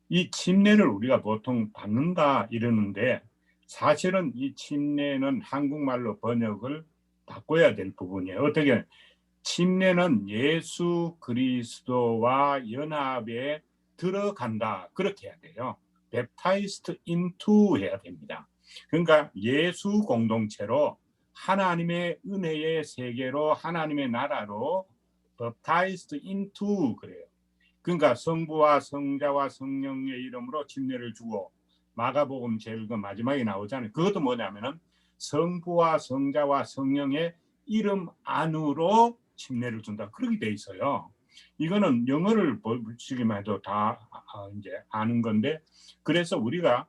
S4: 이 침례를 우리가 보통 받는다 이러는데 사실은 이 침례는 한국말로 번역을 바꿔야 될 부분이에요. 어떻게 침례는 예수 그리스도와 연합에 들어간다, 그렇게 해야 돼요. baptized into 해야 됩니다. 그러니까 예수 공동체로 하나님의 은혜의 세계로 하나님의 나라로 baptized into 그래요. 그러니까 성부와 성자와 성령의 이름으로 침례를 주고, 마가복음 제일 그 마지막에 나오잖아요. 그것도 뭐냐면은 성부와 성자와 성령의 이름 안으로 침례를 준다, 그렇게 돼 있어요. 이거는 영어를 보시기만 해도 다 이제 아는 건데, 그래서 우리가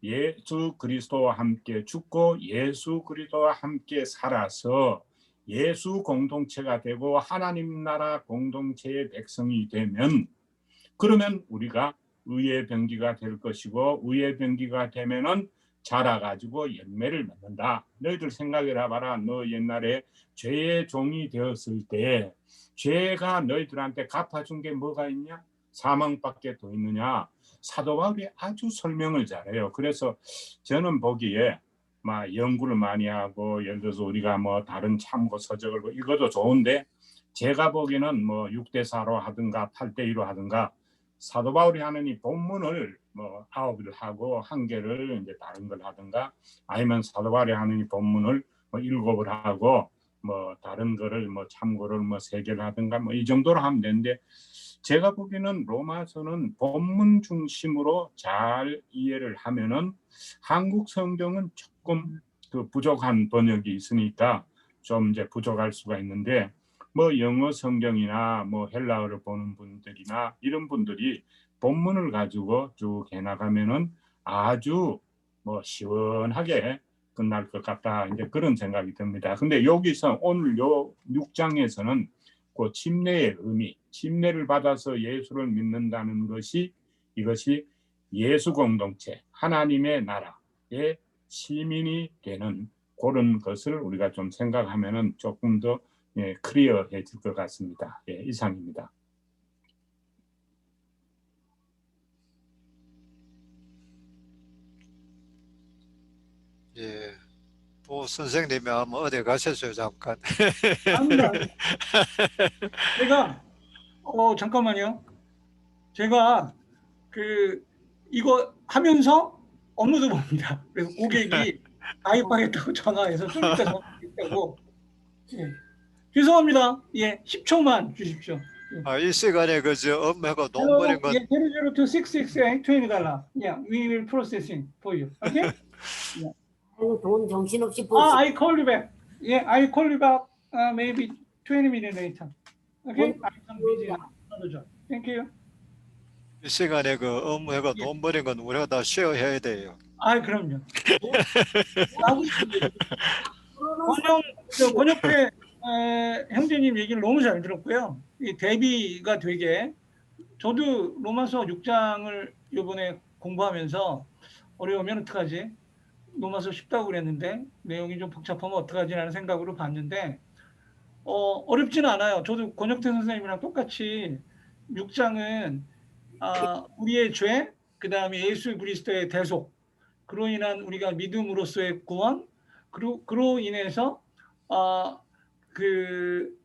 S4: 예수 그리스도와 함께 죽고 예수 그리스도와 함께 살아서 예수 공동체가 되고 하나님 나라 공동체의 백성이 되면, 그러면 우리가 의의 병기가 될 것이고 의의 병기가 되면은 자라가지고 열매를 맺는다. 너희들 생각해라 봐라. 너 옛날에 죄의 종이 되었을 때 죄가 너희들한테 갚아준 게 뭐가 있냐? 사망밖에 더 있느냐? 사도 바울이 아주 설명을 잘해요. 그래서 저는 보기에 막 연구를 많이 하고, 예를 들어서 우리가 뭐 다른 참고 서적을 읽어도 좋은데, 제가 보기에는 뭐 6대4로 하든가 8대2로 하든가 사도 바울이 하는 이 본문을 뭐 9을 하고 1개를 이제 다른 걸 하든가, 아니면 사도 바울이 하는 이 본문을 뭐 7을 하고 뭐 다른 거를 뭐 참고를 뭐 3개를 하든가 뭐 이 정도로 하면 되는데 제가 보기에는 로마서는 본문 중심으로 잘 이해를 하면은 한국 성경은 조금 그 부족한 번역이 있으니까 좀 이제 부족할 수가 있는데 뭐 영어 성경이나 뭐 헬라어를 보는 분들이나 이런 분들이 본문을 가지고 쭉 해나가면은 아주 뭐 시원하게 끝날 것 같다 이제 그런 생각이 듭니다. 근데 여기서 오늘 요 6장에서는 그 침례의 의미, 침례를 받아서 예수를 믿는다는 것이 이것이 예수 공동체, 하나님의 나라의 시민이 되는 그런 것을 우리가 좀 생각하면은 조금 더 클리어해질 것 같습니다. 예, 이상입니다.
S3: 예. 보 선생님이 아마 어디 가셨어요, 잠깐.
S2: 아닙니다. 제가 잠깐만요. 제가 그 이거 하면서 업무도 봅니다. 그래서 고객이 가입하겠다고 전화해서 좀 이따 전화하겠다고. 예. 죄송합니다. 예, 10초만 주십시오.
S3: 아, 이 시간에 그저 업무하고 돈
S2: Hello,
S3: 버린 건
S2: yeah, 002-668 $20. Yeah, we will processing for you. Okay?
S5: 아이고 돈 정신없이
S2: I call you back. Yeah, I call you back. Maybe 20 minutes later. Okay? I'm busy. Another job. Thank you.
S3: 이 시간에 그 업무하고
S2: 예.
S3: 돈 버린 건 우리가 다 쉐어해야 돼요.
S2: 그럼요. 권혁태 형제님 얘기를 너무 잘 들었고요. 이 대비가 되게 저도 로마서 6장을 이번에 공부하면서 어려우면 어떡하지? 로마서 쉽다고 그랬는데 내용이 좀 복잡하면 어떡하지라는 생각으로 봤는데 어렵지는 않아요. 저도 권혁태 선생님이랑 똑같이 6장은 우리의 죄, 그 다음에 예수 그리스도의 대속, 그로 인한 우리가 믿음으로써의 구원, 그로 인해서 그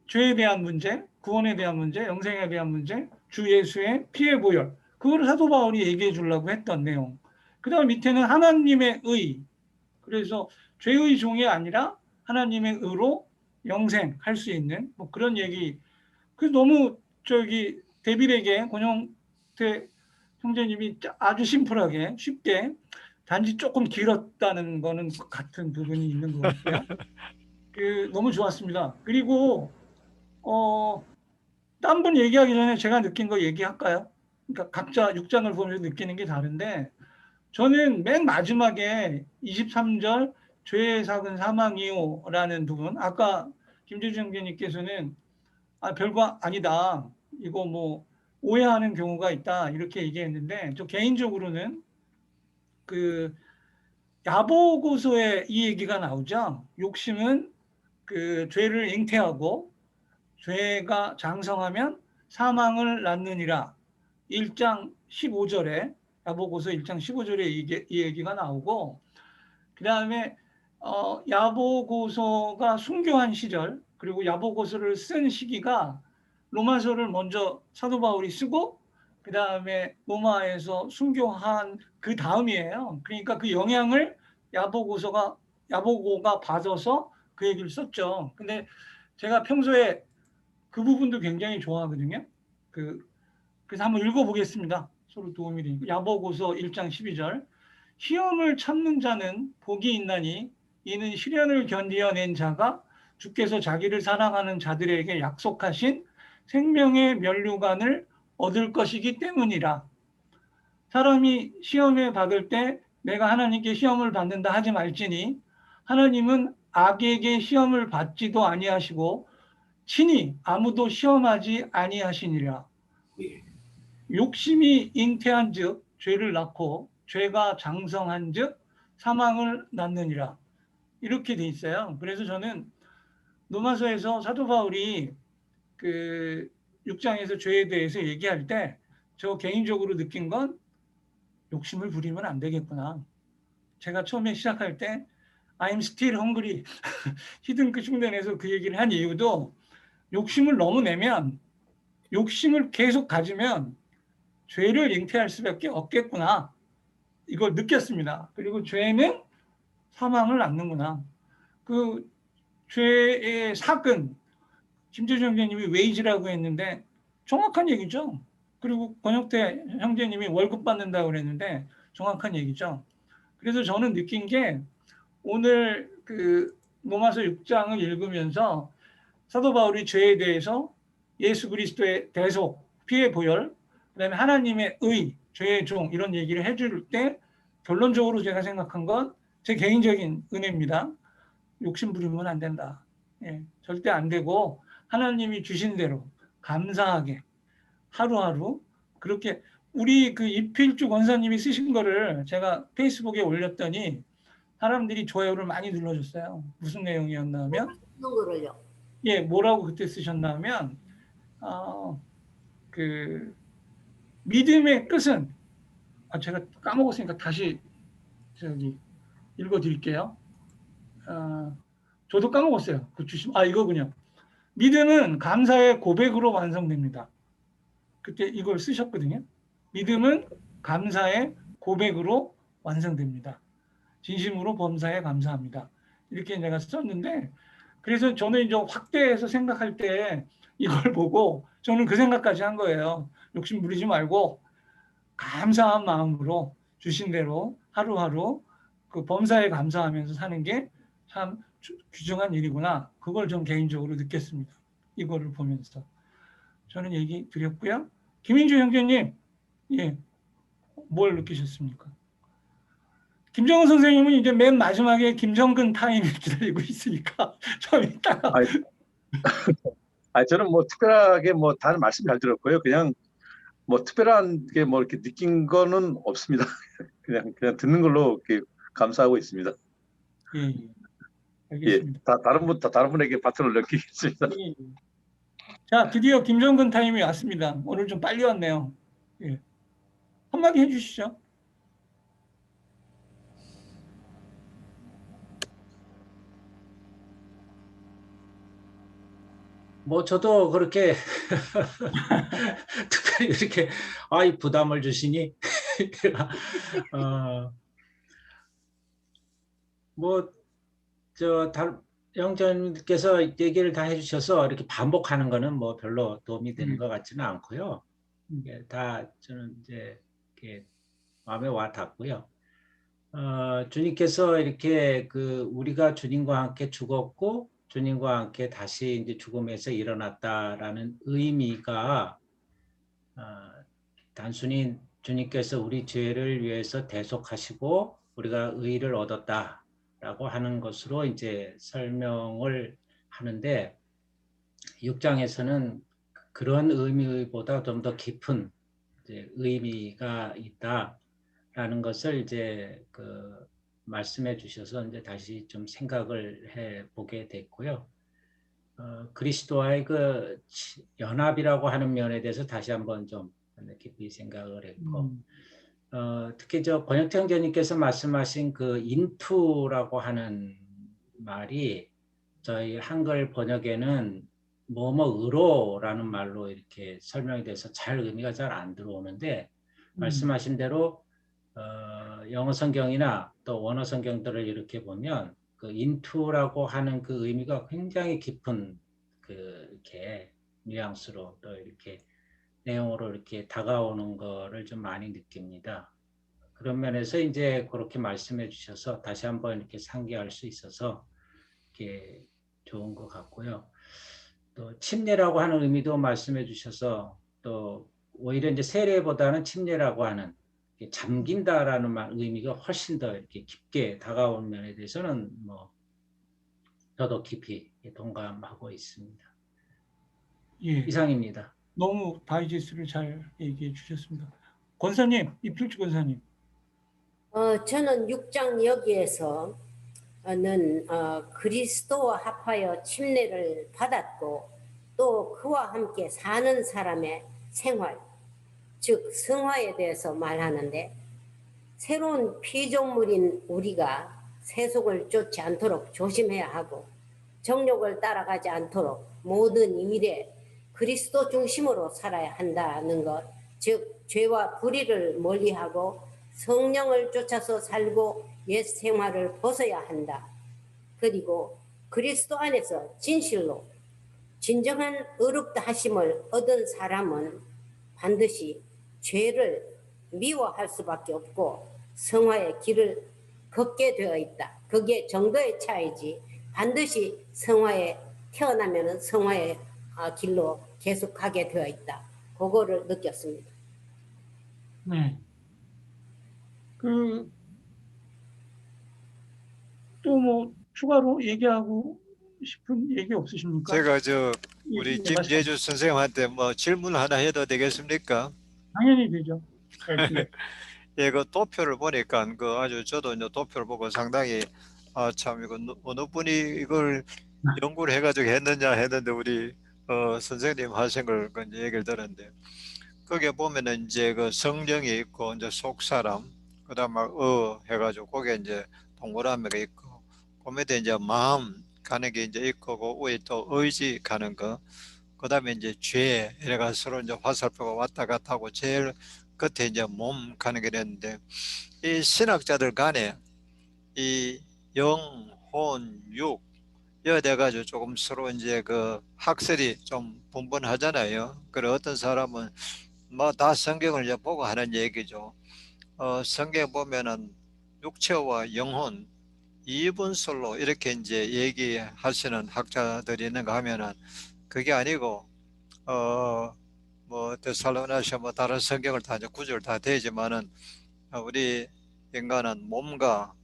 S2: 죄에 대한 문제, 구원에 대한 문제, 영생에 대한 문제, 주 예수의 피해 보혈, 그거를 사도 바울이 얘기해 주려고 했던 내용. 그 다음 밑에는 하나님의 의, 그래서 죄의 종이 아니라 하나님의 의로 영생할 수 있는 뭐 그런 얘기. 그 너무 데빌에게 권영태 형제님이 아주 심플하게 쉽게 단지 조금 길었다는 거는 같은 부분이 있는 것 같고요. 너무 좋았습니다. 그리고 딴 분 얘기하기 전에 제가 느낀 거 얘기할까요? 그러니까 각자 6장을 보면서 느끼는 게 다른데 저는 맨 마지막에 23절 죄의 삭은 사망이요라는 부분, 아까 김재중 형제님께서는 별거 아니다, 이거 뭐 오해하는 경우가 있다 이렇게 얘기했는데 저 개인적으로는 그 야보고서에 이 얘기가 나오죠. 욕심은 그 죄를 잉태하고 죄가 장성하면 사망을 낳느니라. 1장 15절에 야보고서 1장 15절에 이 얘기가 나오고, 그 다음에 야보고서가 순교한 시절, 그리고 야보고서를 쓴 시기가 로마서를 먼저 사도 바울이 쓰고 그 다음에 로마에서 순교한 그 다음이에요. 그러니까 그 영향을 야보고가 받아서 그 얘기를 썼죠. 근데 제가 평소에 그 부분도 굉장히 좋아하거든요. 그래서 한번 읽어보겠습니다. 서로 도움이 되니까. 야보고서 1장 12절. 시험을 참는 자는 복이 있나니 이는 시련을 견디어낸 자가 주께서 자기를 사랑하는 자들에게 약속하신 생명의 면류관을 얻을 것이기 때문이라. 사람이 시험에 받을 때 내가 하나님께 시험을 받는다 하지 말지니 하나님은 악에게 시험을 받지도 아니하시고 친히 아무도 시험하지 아니하시니라. 욕심이 잉태한 즉 죄를 낳고 죄가 장성한 즉 사망을 낳느니라. 이렇게 돼 있어요. 그래서 저는 로마서에서 사도 바울이 그 6장에서 죄에 대해서 얘기할 때 저 개인적으로 느낀 건 욕심을 부리면 안 되겠구나. 제가 처음에 시작할 때 I'm still hungry 히든크 흉내내서 그 얘기를 한 이유도 욕심을 너무 내면, 욕심을 계속 가지면 죄를 잉태할 수밖에 없겠구나, 이걸 느꼈습니다. 그리고 죄는 사망을 낳는구나. 그 죄의 사건, 김재준 형제님이 웨이지라고 했는데 정확한 얘기죠. 그리고 권혁태 형제님이 월급 받는다고 그랬는데 정확한 얘기죠. 그래서 저는 느낀 게 오늘 그 로마서 6장을 읽으면서 사도 바울이 죄에 대해서 예수 그리스도의 대속, 피해 보혈, 그다음에 하나님의 의, 죄의 종 이런 얘기를 해줄 때 결론적으로 제가 생각한 건 제 개인적인 은혜입니다. 욕심 부리면 안 된다. 예, 절대 안 되고 하나님이 주신 대로 감사하게 하루하루 그렇게 우리 그 이필주 권사님이 쓰신 거를 제가 페이스북에 올렸더니 사람들이 좋아요를 많이 눌러줬어요. 무슨 내용이었나 하면
S5: 그런 거를요.
S2: 예, 뭐라고 그때 쓰셨나 하면 그 믿음의 끝은 제가 까먹었으니까 다시 저기 읽어드릴게요. 저도 까먹었어요. 그 주심 이거군요. 믿음은 감사의 고백으로 완성됩니다. 그때 이걸 쓰셨거든요. 믿음은 감사의 고백으로 완성됩니다. 진심으로 범사에 감사합니다. 이렇게 내가 썼는데 그래서 저는 이제 확대해서 생각할 때 이걸 보고 저는 그 생각까지 한 거예요. 욕심 부리지 말고 감사한 마음으로 주신 대로 하루하루 그 범사에 감사하면서 사는 게 참 귀중한 일이구나. 그걸 좀 개인적으로 느꼈습니다. 이거를 보면서. 저는 얘기 드렸고요. 김인주 형제님, 예, 뭘 느끼셨습니까? 김정은 선생님은 이제 맨 마지막에 김정근 타임을 기다리고 있으니까 좀 이따가.
S6: 저는 뭐 특별하게 뭐 다른 말씀 잘 들었고요. 그냥 뭐 특별한 게 뭐 이렇게 느낀 거는 없습니다. 그냥 듣는 걸로 이렇게 감사하고 있습니다.
S2: 예, 알겠습니다.
S6: 다른 분에게 바톤을 넘기겠습니다.
S2: 예. 자, 드디어 김정근 타임이 왔습니다. 오늘 좀 빨리 왔네요. 예. 한마디 해주시죠.
S7: 뭐 저도 그렇게 특별히 이렇게 이 부담을 주시니 뭐저 영전님께서 얘기를 다 해주셔서 이렇게 반복하는 거는 뭐 별로 도움이 되는 것 같지는 않고요. 이게 다 저는 이제 이렇게 마음에 와 닿고요. 주님께서 이렇게 우리가 주님과 함께 죽었고 주님과 함께 다시 이제 죽음에서 일어났다라는 의미가 단순히 주님께서 우리 죄를 위해서 대속하시고 우리가 의를 얻었다라고 하는 것으로 이제 설명을 하는데 6장에서는 그런 의미보다 좀 더 깊은 이제 의미가 있다라는 것을 이제 말씀해 주셔서 이제 다시 좀 생각을 해 보게 됐고요. 그리스도와의 연합이라고 하는 면에 대해서 다시 한번 좀 깊이 생각을 했고, 특히 권혁태 형제님께서 말씀하신 인투라고 하는 말이 저희 한글 번역에는 뭐뭐으로라는 말로 이렇게 설명이 돼서 잘 의미가 잘 안 들어오는데 말씀하신 대로 영어 성경이나 또 원어 성경들을 이렇게 보면 into라고 하는 그 의미가 굉장히 깊은 이렇게 뉘앙스로 또 이렇게 내용으로 이렇게 다가오는 거를 좀 많이 느낍니다. 그런 면에서 이제 그렇게 말씀해 주셔서 다시 한번 이렇게 상기할 수 있어서 이렇게 좋은 것 같고요. 또 침례라고 하는 의미도 말씀해 주셔서 또 오히려 이제 세례보다는 침례라고 하는 잠긴다라는 의미가 훨씬 더 이렇게 깊게 다가온 면에 대해서는 뭐 저도 깊이 동감하고 있습니다.
S2: 예.
S7: 이상입니다.
S2: 너무 다이제스트를 잘 얘기해 주셨습니다. 권사님, 이필주 권사님.
S5: 저는 6장 여기에서는 그리스도와 합하여 침례를 받았고 또 그와 함께 사는 사람의 생활, 즉 성화에 대해서 말하는데 새로운 피조물인 우리가 세속을 쫓지 않도록 조심해야 하고 정욕을 따라가지 않도록 모든 일에 그리스도 중심으로 살아야 한다는 것, 즉 죄와 불의를 멀리하고 성령을 쫓아서 살고 옛 생활을 벗어야 한다. 그리고 그리스도 안에서 진실로 진정한 의롭다 하심을 얻은 사람은 반드시 죄를 미워할 수밖에 없고 성화의 길을 걷게 되어 있다. 그게 정도의 차이지 반드시 성화에 태어나면 성화의 길로 계속 가게 되어 있다. 그거를 느꼈습니다.
S2: 네. 또 뭐 추가로 얘기하고 싶은 얘기 없으십니까?
S3: 제가
S2: 예,
S3: 우리
S2: 예,
S3: 김재주 선생님한테 뭐 질문 하나 해도 되겠습니까?
S2: 당연히 되죠.
S1: 네.
S3: 예, 그 도표를 보니까 아주 저도 이제 도표를 보고 상당히 참 이거 어느 분이 이걸 연구를 해가지고 했느냐 했는데 우리 선생님 하신 걸 이제 얘기를 들었는데 거기에 보면은 이제 그 성령이 있고 이제 속사람 그다음 막 해가지고 거기에 이제 동그라미가 있고 그 밑에 이제 마음 가는 게 이제 있고 그 위에 또 의지 가는 거 그다음에 이제 죄 이래가 서로 이제 화살표가 왔다 갔다 하고 제일 끝에 이제 몸 가는 게 됐는데 이 신학자들 간에 이 영, 혼, 육 여야 돼가지고 조금 서로 이제 그 학설이 좀 분분하잖아요. 그래 어떤 사람은 뭐 다 성경을 이제 보고 하는 얘기죠. 성경 보면은 육체와 영혼 이분설로 이렇게 이제 얘기하시는 학자들이 있는가 하면은 그게 아니고 뭐 데살로니가서 뭐 다른 성경을 다 이제 구절 다 되지만은 우리 인간은 몸과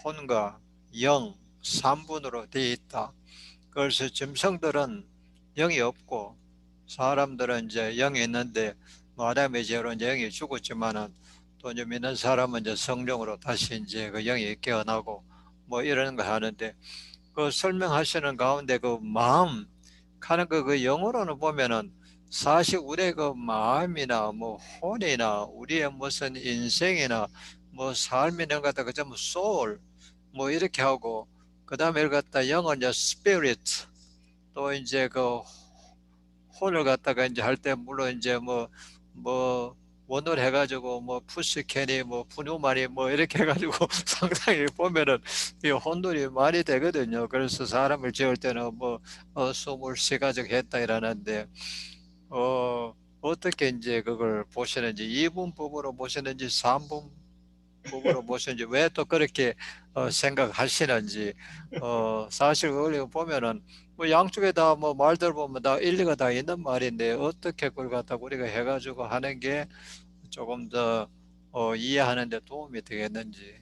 S3: 혼과 영 3분으로 되어 있다. 그래서 짐승들은 영이 없고 사람들은 이제 영이 있는데 뭐 아담의 죄로 이제 영이 죽었지만은 또 이제 믿는 사람은 이제 성령으로 다시 이제 그 영이 깨어나고 뭐 이러는 거 하는데 그 설명하시는 가운데 그 마음 하는 그 영어로는 보면은 사실 우리의 그 마음이나 뭐 혼이나 우리의 무슨 인생이나 뭐 삶이 있는 것 같다 그 전부 soul 뭐 이렇게 하고 그 다음에 이걸 갖다 영어는 이제 spirit 또 이제 그 혼을 갖다가 이제 할 때 물론 이제 뭐 원어를 해가지고 뭐 푸시캔이 뭐 푸뉴만이 뭐 이렇게 해가지고 상당히 보면은 이 혼돈이 많이 되거든요. 그래서 사람을 지을 때는 뭐 숨을 쉬가지고 했다 이러는데 어떻게 이제 그걸 보시는지 2분법으로 보시는지 3분법으로 보시는지 왜 또 그렇게 생각하시는지 사실 그걸 보면은 뭐 양쪽에 다 뭐 말들 보면 다 일리가 다 있는 말인데 어떻게 그걸 갖다가 우리가 해가지고 하는 게 조금 더 이해하는 데 도움이 되겠는지.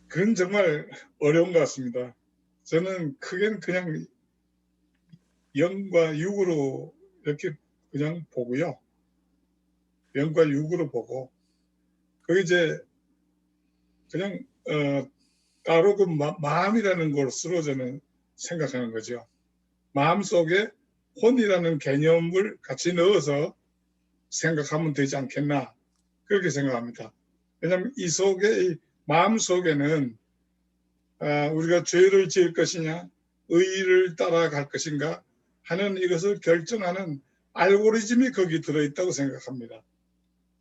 S1: 그건 정말 어려운 것 같습니다. 저는 크게는 그냥 영과 육으로 이렇게 그냥 보고요. 영과 육으로 보고 그 이제 그냥 따로 그 마음이라는 것으로 저는 생각하는 거죠. 마음 속에 혼이라는 개념을 같이 넣어서 생각하면 되지 않겠나 그렇게 생각합니다. 왜냐하면 이 속에 이 마음 속에는 우리가 죄를 지을 것이냐 의를 따라갈 것인가 하는 이것을 결정하는 알고리즘이 거기 들어있다고 생각합니다.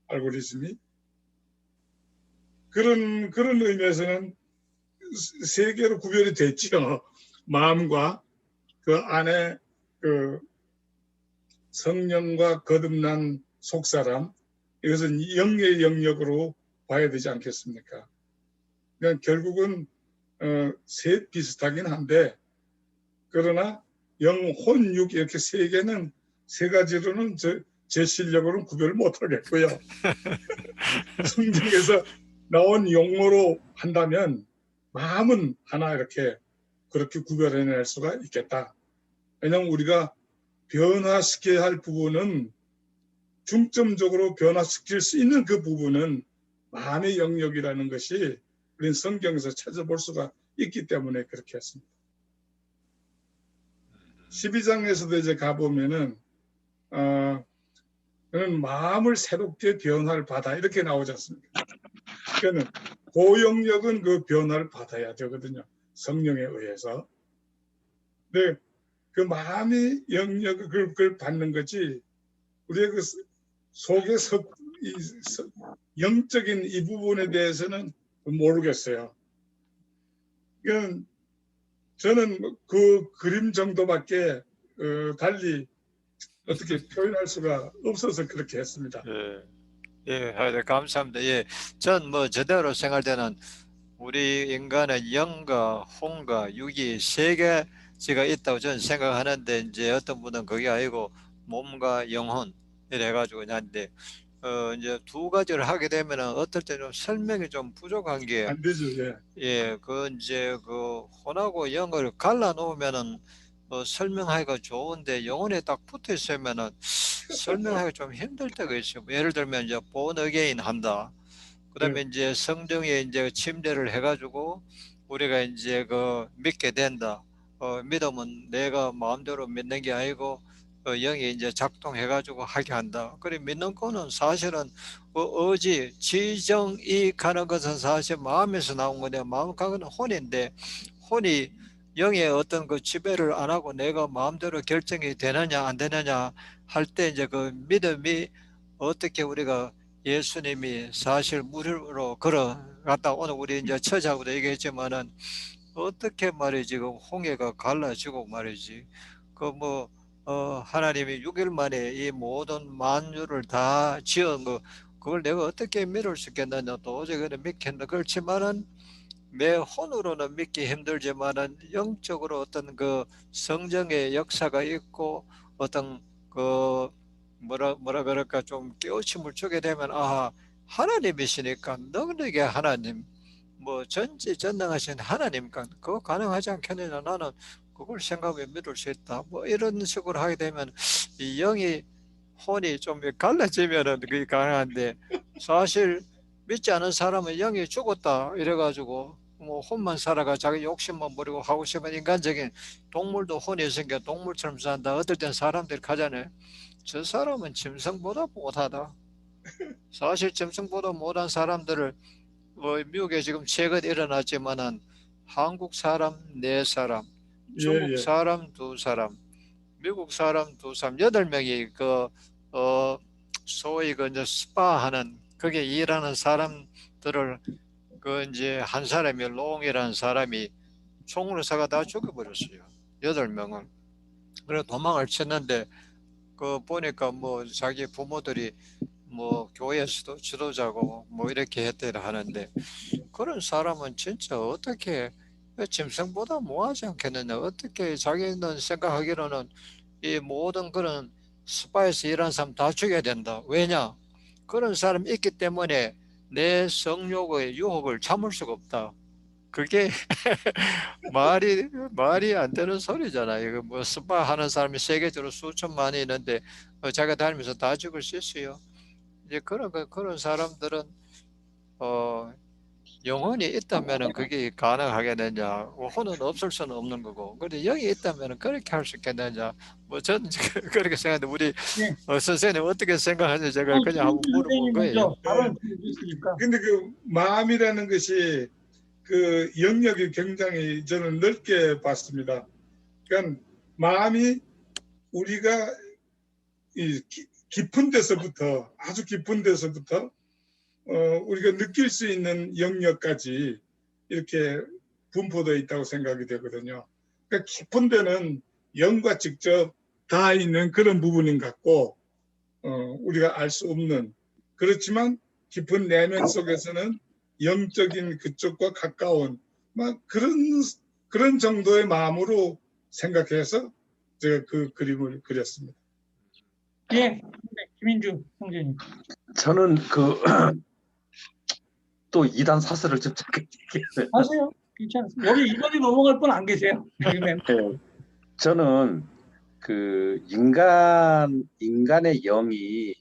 S1: 알고리즘이 그런 의미에서는 세 개로 구별이 됐죠. 마음과 그 안에 그 성령과 거듭난 속사람 이것은 영의 영역으로 봐야 되지 않겠습니까? 그러니까 결국은 셋 비슷하긴 한데 그러나 영, 혼, 육 이렇게 세 개는 세 가지로는 제 실력으로는 구별을 못 하겠고요. 성경에서 나온 용어로 한다면 마음은 하나 이렇게 그렇게 구별해낼 수가 있겠다. 왜냐하면 우리가 변화시켜야 할 부분은 중점적으로 변화시킬 수 있는 그 부분은 마음의 영역이라는 것이 우리는 성경에서 찾아볼 수가 있기 때문에 그렇게 했습니다. 12장에서도 이제 가보면은 그는 마음을 새롭게 변화를 받아 이렇게 나오지 않습니까? 그러니까 그 영역은 그 변화를 받아야 되거든요. 성령에 의해서. 근데 그 마음의 영역을 그걸 받는 거지 우리의 그 속에서 영적인 이 부분에 대해서는 모르겠어요. 이건 저는 그 그림 정도밖에 달리 어떻게 표현할 수가 없어서 그렇게 했습니다.
S3: 하여튼 감사합니다. 전 뭐 저대로 생각할 때는 우리 인간은 영과 혼과 육이 세 가지가 있다고 저는 생각하는데, 이제 어떤 분은 그게 아니고 몸과 영혼 이래가지고 있는데, 이제 두 가지를 하게 되면은 어떨 때는 설명이 좀 부족한 게,
S1: 안 되죠. 예.
S3: 그 이제 그 혼하고 영을 갈라 놓으면은 설명하기가 좋은데, 영혼에 딱 붙어 있으면은 설명하기가 좀 힘들 때가 있어요. 예를 들면 이제 born again 한다. 그다음에 이제 성경에 이제 침례를 해가지고 우리가 이제 그 믿게 된다. 믿음은 내가 마음대로 믿는 게 아니고 영이 이제 작동해가지고 하게 한다. 그래 믿는 거는 사실은 의지, 지정이 가는 것은 사실 마음에서 나온 건데, 마음 가는 혼인데, 혼이 영의 어떤 그 지배를 안 하고 내가 마음대로 결정이 되느냐 안 되느냐 할 때, 이제 그 믿음이 어떻게 우리가 예수님이 사실 무료로 걸어갔다, 오늘 우리 이제 처자하고도 얘기했지만은 어떻게 말이지 그 홍해가 갈라지고 말이지 그 뭐 하나님이 6일 만에 이 모든 만유를 다 지은 거, 그걸 내가 어떻게 믿을 수 있겠느냐, 도저히 그는 믿기 힘들다. 그렇지만은 내 혼으로는 믿기 힘들지만은 영적으로 어떤 그 성령의 역사가 있고 어떤 그 뭐라 그럴까 좀 깨우침을 주게 되면, 아, 하나님이시니까, 능력의 하나님, 뭐 전지전능하신 하나님이니까 그거 가능하지 않겠느냐, 나는 그걸 생각해 믿을 수 있다, 뭐 이런 식으로 하게 되면 이 영이 혼이 좀 갈라지면은 그게 가능한데, 사실 믿지 않은 사람은 영이 죽었다 이래가지고 뭐 혼만 살아가 자기 욕심만 부리고 하고 싶은 인간적인, 동물도 혼이 있으니까 동물처럼 산다. 어떨 땐 사람들이 가잖아요. 저 사람은 짐승보다 못하다. 사실 짐승보다 못한 사람들을 미국에 지금 최근 일어났지만은 한국 사람 4사람, 중국
S1: 예.
S3: 사람 2사람, 미국 사람 2사람, 8명이 소위 그 이제 스파하는 거기에 일하는 사람들을 그 이제 한 사람이 롱이라는 사람이 총으로 쏴가 다 죽여버렸어요. 8명을. 그래 도망을 쳤는데 그 보니까 뭐 자기 부모들이 뭐 교회에서도 지도자고 뭐 이렇게 했대라 하는데, 그런 사람은 진짜 어떻게 짐승보다 뭐하지 않겠느냐, 어떻게 자기는 생각하기로는 이 모든 그런 스파에서 일하는 사람 다 죽여야 된다. 왜냐? 그런 사람이 있기 때문에 내 성욕의 유혹을 참을 수가 없다. 그게 말이 안 되는 소리잖아요. 이거 뭐 스파 하는 사람이 세계적으로 수천만이 있는데 자기가 다니면서 다 죽을 수 있어요. 이제 그런 사람들은 영혼이 있다면은 그게 가능하겠느냐? 혼은 없을 수는 없는 거고, 근데 영이 있다면은 그렇게 할 수 있겠느냐? 뭐 저는 그렇게 생각하는데, 우리
S2: 네.
S3: 선생님 어떻게 생각하는지 제가 그냥 한번 물어본 거예요.
S2: 발언 주셨으니까.
S1: 근데 그 마음이라는 것이 그 영역이 굉장히 저는 넓게 봤습니다. 그러니까 마음이 우리가 이 깊은 데서부터, 아주 깊은 데서부터 우리가 느낄 수 있는 영역까지 이렇게 분포되어 있다고 생각이 되거든요. 그러니까 깊은 데는 영과 직접 닿아 있는 그런 부분인 것 같고, 우리가 알 수 없는, 그렇지만 깊은 내면 속에서는 영적인 그쪽과 가까운 막 그런 정도의 마음으로 생각해서 제가 그 그림을 그렸습니다.
S2: 예, 네, 김인주 형제님.
S6: 저는 또 이단 사설을 좀 잠깐 얘기해요.
S2: 하세요. 괜찮습니다. 여기 이번에 넘어갈 분 안 계세요?
S6: 저는 그 인간의 영이,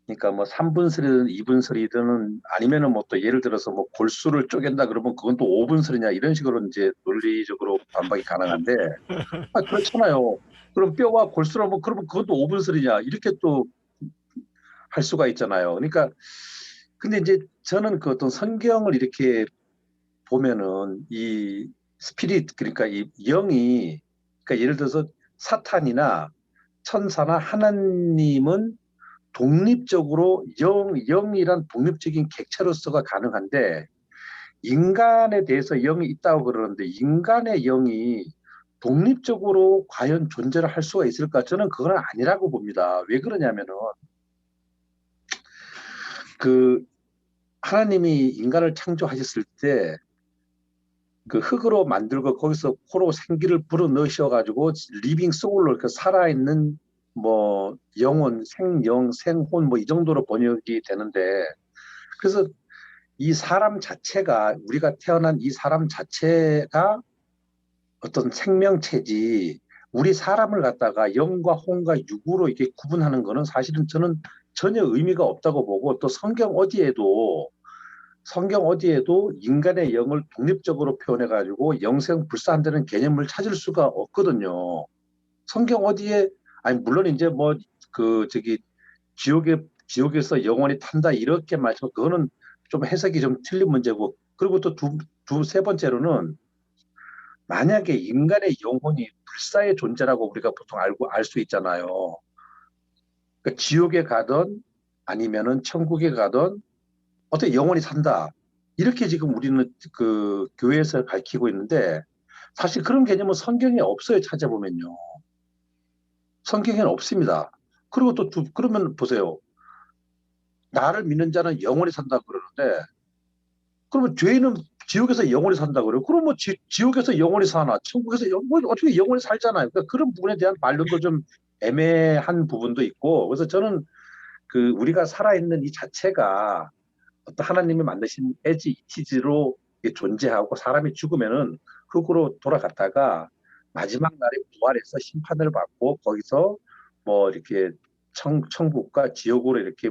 S6: 그러니까 뭐 3분설이든 2분설이든 아니면은 뭐 또 예를 들어서 뭐 골수를 쪼갠다 그러면 그건 또 5분설이냐 이런 식으로 이제 논리적으로 반박이 가능한데, 그렇잖아요. 그럼 뼈와 골수라면 그러면 그건 또 5분설이냐 이렇게 또 할 수가 있잖아요. 그러니까 근데 이제 저는 그 어떤 성경을 이렇게 보면은 이 스피릿, 그러니까 이 영이, 그러니까 예를 들어서 사탄이나 천사나 하나님은 독립적으로 영이란 독립적인 객체로서가 가능한데, 인간에 대해서 영이 있다고 그러는데 인간의 영이 독립적으로 과연 존재를 할 수가 있을까? 저는 그건 아니라고 봅니다. 왜 그러냐면은 그 하나님이 인간을 창조하셨을 때 그 흙으로 만들고 거기서 코로 생기를 불어 넣으셔가지고 리빙 소울로 그 살아있는 뭐 영혼, 생영, 생혼 뭐 이 정도로 번역이 되는데 그래서 이 사람 자체가 우리가 태어난 이 사람 자체가 어떤 생명체지 우리 사람을 갖다가 영과 혼과 육으로 이렇게 구분하는 거는 사실은 저는 전혀 의미가 없다고 보고 또 성경 어디에도 인간의 영을 독립적으로 표현해 가지고 영생불사한다는 개념을 찾을 수가 없거든요. 성경 어디에 아니 물론 이제 뭐 그 저기 지옥에서 영원히 탄다 이렇게 말씀 그거는 좀 해석이 좀 틀린 문제고 그리고 또 세 번째로는 만약에 인간의 영혼이 불사의 존재라고 우리가 보통 알 수 있잖아요. 그러니까 지옥에 가든 아니면은 천국에 가든 어떻게 영원히 산다. 이렇게 지금 우리는 그 교회에서 밝히고 있는데 사실 그런 개념은 성경에 없어요. 찾아보면요. 성경에는 없습니다. 그리고 또 그러면 보세요. 나를 믿는 자는 영원히 산다 그러는데 그러면 죄인은 지옥에서 영원히 산다 그래요. 그럼 뭐 지옥에서 영원히 사나 천국에서 뭐 어떻게 영원히 살잖아요. 그러니까 그런 부분에 대한 반론도 좀 애매한 부분도 있고 그래서 저는 그 우리가 살아있는 이 자체가 어떤 하나님이 만드신 에지 이티즈로 존재하고 사람이 죽으면은 흙으로 돌아갔다가 마지막 날에 부활해서 심판을 받고 거기서 뭐 이렇게 천국과 지옥으로 이렇게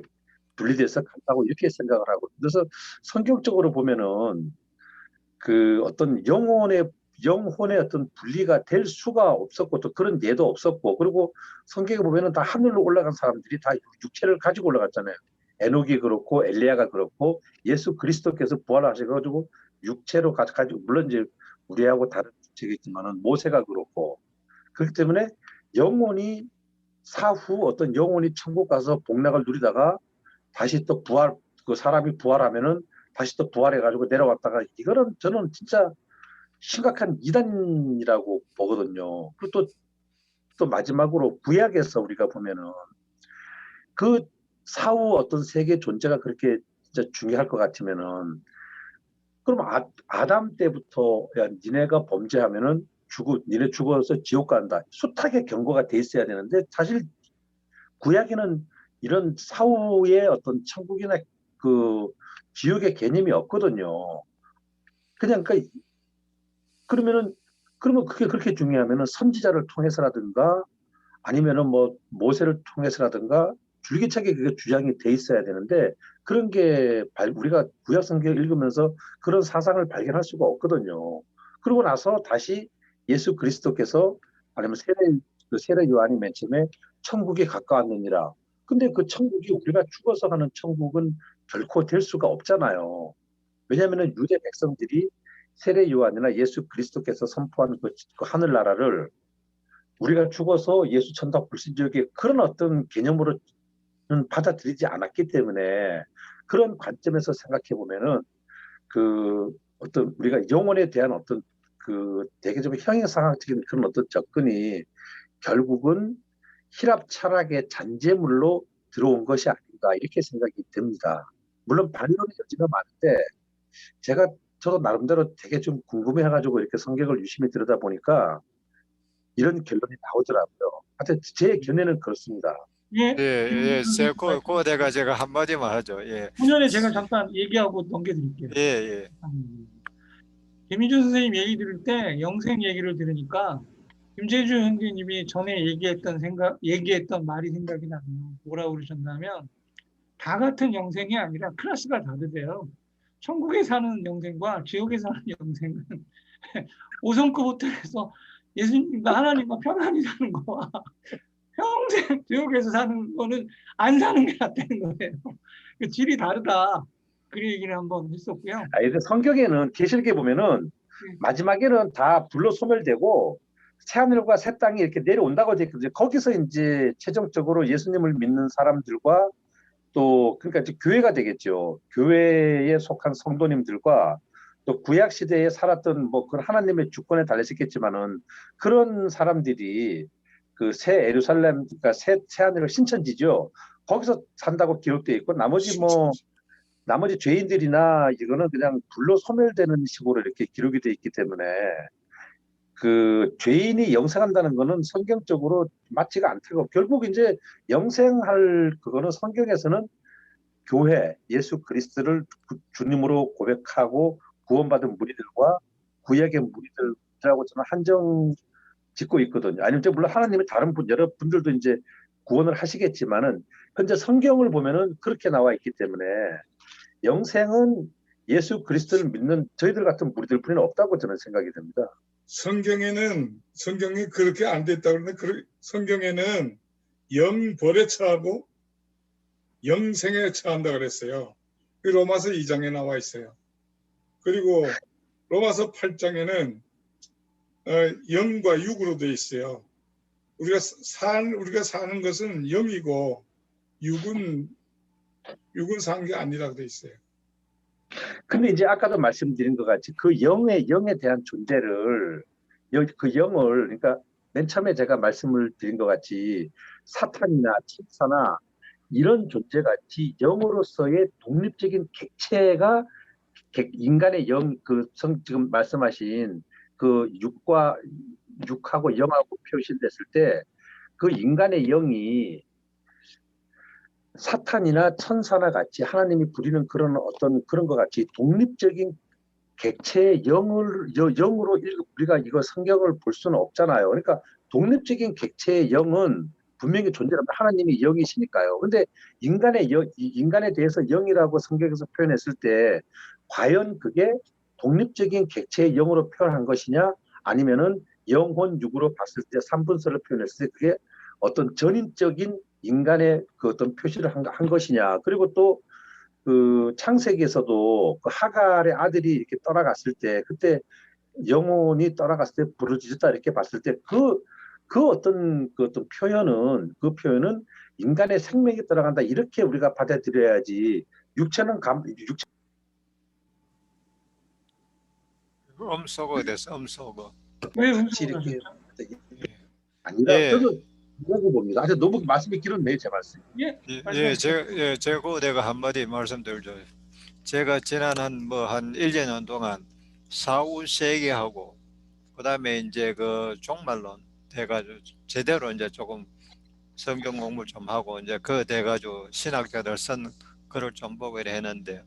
S6: 분리돼서 간다고 이렇게 생각을 하고 그래서 성경적으로 보면은 그 어떤 영혼의 어떤 분리가 될 수가 없었고 또 그런 예도 없었고 그리고 성경에 보면은 다 하늘로 올라간 사람들이 다 육체를 가지고 올라갔잖아요. 에녹이 그렇고 엘리야가 그렇고 예수 그리스도께서 부활하셔가지고 육체로 가지고 물론 이제 우리하고 다른 육체겠지만은 모세가 그렇고 그렇기 때문에 영혼이 사후 어떤 영혼이 천국 가서 복락을 누리다가 다시 또 그 사람이 부활하면은 다시 또 부활해가지고 내려왔다가 이거는 저는 진짜 심각한 이단이라고 보거든요. 그리고 또 마지막으로 구약에서 우리가 보면은 그 사후 어떤 세계 존재가 그렇게 진짜 중요할 것 같으면은 그럼 아담 때부터 야 니네가 범죄하면은 니네 죽어서 지옥 간다. 숱하게 경고가 돼 있어야 되는데 사실 구약에는 이런 사후의 어떤 천국이나 그 지옥의 개념이 없거든요. 그냥 그러면 그게 그렇게 중요하면은 선지자를 통해서라든가 아니면은 뭐 모세를 통해서라든가 줄기차게 그게 주장이 돼 있어야 되는데 그런 게 우리가 구약 성경을 읽으면서 그런 사상을 발견할 수가 없거든요. 그러고 나서 다시 예수 그리스도께서 아니면 세례 요한이 맨 처음에 천국에 가까웠느니라. 근데 그 천국이 우리가 죽어서 가는 천국은 결코 될 수가 없잖아요. 왜냐하면 유대 백성들이 세례 요한이나 예수 그리스도께서 선포하는 그 하늘나라를 우리가 죽어서 예수 천당 불신지옥의 그런 어떤 개념으로는 받아들이지 않았기 때문에 그런 관점에서 생각해 보면은 그 어떤 우리가 영혼에 대한 어떤 그 되게 좀 형이상학적인 그런 어떤 접근이 결국은 히랍 철학의 잔재물로 들어온 것이 아닌가 이렇게 생각이 듭니다. 물론 반론의 여지가 많은데 저도 나름대로 되게 좀 궁금해가지고 이렇게 성경을 유심히 들여다보니까 이런 결론이 나오더라고요. 하여튼 제 견해는 그렇습니다.
S2: 예.
S3: 예, 그대가 제가 한마디만 하죠. 예,
S2: 후년에 제가 잠깐 얘기하고 넘겨드릴게요.
S3: 예, 예.
S2: 김희준 선생님 얘기 들을 때 영생 얘기를 들으니까 김재주 형제님이 전에 얘기했던 말이 생각이 나요. 뭐라고 그러셨냐면 다 같은 영생이 아니라 클래스가 다르대요. 천국에 사는 영생과 지옥에 사는 영생은 5성급 호텔에서 예수님과 하나님과 편안히 사는 거와 평생 지옥에서 사는 거는 안 사는 게 낫다는 거예요. 그 질이 다르다. 그 얘기를 한번 했었고요.
S6: 성경에는 계시록에 보면은 마지막에는 다 불로 소멸되고 새하늘과 새 땅이 이렇게 내려온다고 되어 있거든요. 거기서 이제 최종적으로 예수님을 믿는 사람들과 또 그러니까 이제 교회가 되겠죠. 교회에 속한 성도님들과 또 구약 시대에 살았던 뭐 그런 하나님의 주권에 달려있겠지만은 그런 사람들이 그 새 예루살렘, 그러니까 새 하늘을 신천지죠. 거기서 산다고 기록되어 있고 나머지 죄인들이나 이거는 그냥 불로 소멸되는 식으로 이렇게 기록이 되어 있기 때문에 그 죄인이 영생한다는 거는 성경적으로 맞지가 않다고. 결국 이제 영생할 그거는 성경에서는 교회, 예수 그리스도를 주님으로 고백하고 구원받은 무리들과 구약의 무리들이라고 저는 한정 짓고 있거든요. 아니면 물론 하나님의 다른 여러분들도 이제 구원을 하시겠지만은 현재 성경을 보면은 그렇게 나와 있기 때문에 영생은 예수 그리스도를 믿는 저희들 같은 무리들뿐이 없다고 저는 생각이 됩니다.
S1: 성경이 그렇게 안 됐다 그러는데 성경에는 영벌에 처하고 영생에 처한다 그랬어요. 그 로마서 2장에 나와 있어요. 그리고 로마서 8장에는 영과 육으로 되어 있어요. 우리가 사는 것은 영이고 육은 산 게 아니라고 되어 있어요.
S6: 근데 이제 아까도 말씀드린 것 같이 그 영에 대한 존재를 그 영을 그러니까 맨 처음에 제가 말씀을 드린 것 같이 사탄이나 천사나 이런 존재 같이 영으로서의 독립적인 객체가 인간의 지금 말씀하신 그 육하고 영하고 표시됐을 때 그 인간의 영이 사탄이나 천사나 같이 하나님이 부리는 그런 것 같이 독립적인 객체의 영으로 우리가 이거 성경을 볼 수는 없잖아요. 그러니까 독립적인 객체의 영은 분명히 존재합니다. 하나님이 영이시니까요. 근데 인간에 대해서 영이라고 성경에서 표현했을 때 과연 그게 독립적인 객체의 영으로 표현한 것이냐 아니면은 영혼 육으로 봤을 때 삼분설을 표현했을 때 그게 어떤 전인적인 인간의 그 어떤 표시를 한 것이냐. 그리고 또 그 창세기에서도 그 하갈의 아들이 이렇게 떠나갔을 때 그때 영혼이 떠나갔을 때 부르짖었다 이렇게 봤을 때 그 어떤 표현은 인간의 생명이 떠나간다 이렇게 우리가 받아들여야지 육체는
S3: 음소거가 돼서 음소거.
S2: 왜
S6: 이렇게
S2: 음소거죠?
S6: 아니라
S3: 예.
S6: 저는 이라고 봅니다. 아주 너무 말씀이 길었네요, 제 말씀.
S2: 예,
S3: 제가 내가 한마디 말씀드리죠. 제가 지난 한 1년, 2년 동안 사후세계하고 그다음에 이제 그 종말론 돼가지고 제대로 이제 조금 성경 공부를 좀 하고 이제 그 돼가지고 신학자들 쓴 글을 좀 보고 이래 했는데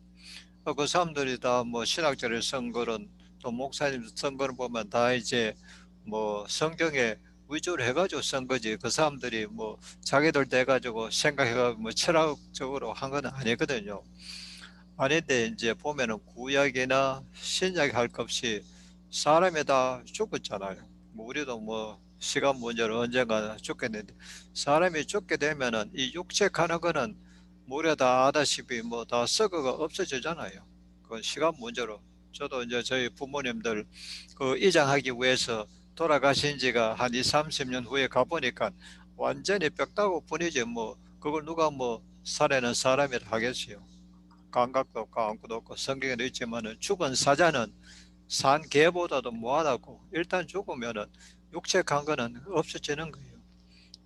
S3: 그 사람들이 다 뭐 신학자를 쓴 글은 또 목사님 쓴 글을 보면 다 이제 뭐 성경에 위조를 해가지고 쓴 거지. 그 사람들이 뭐 자기들 돼가지고 생각해가지고 뭐 철학적으로 한 건 아니거든요. 아닌데 이제 보면은 구약이나 신약 할 것 없이 사람이 다 죽었잖아요. 뭐 우리도 뭐 시간 문제로 언젠가 죽겠는데 사람이 죽게 되면은 이 육체 가는 거는 뭐 우리가 다 아다시피 뭐 다 썩어가 없어지잖아요. 그건 시간 문제로. 저도 이제 저희 부모님들 그 이장하기 위해서 돌아가신 지가 한 20, 30년 후에 가보니까 완전히 뼈다구 뿐이지 뭐 그걸 누가 뭐 살해는 사람이라 하겠어요. 감각도 없고 아무것도 없고 성경에도 있지만은 죽은 사자는 산 개보다도 무한하고 일단 죽으면은 육체 강건은 없어지는 거예요.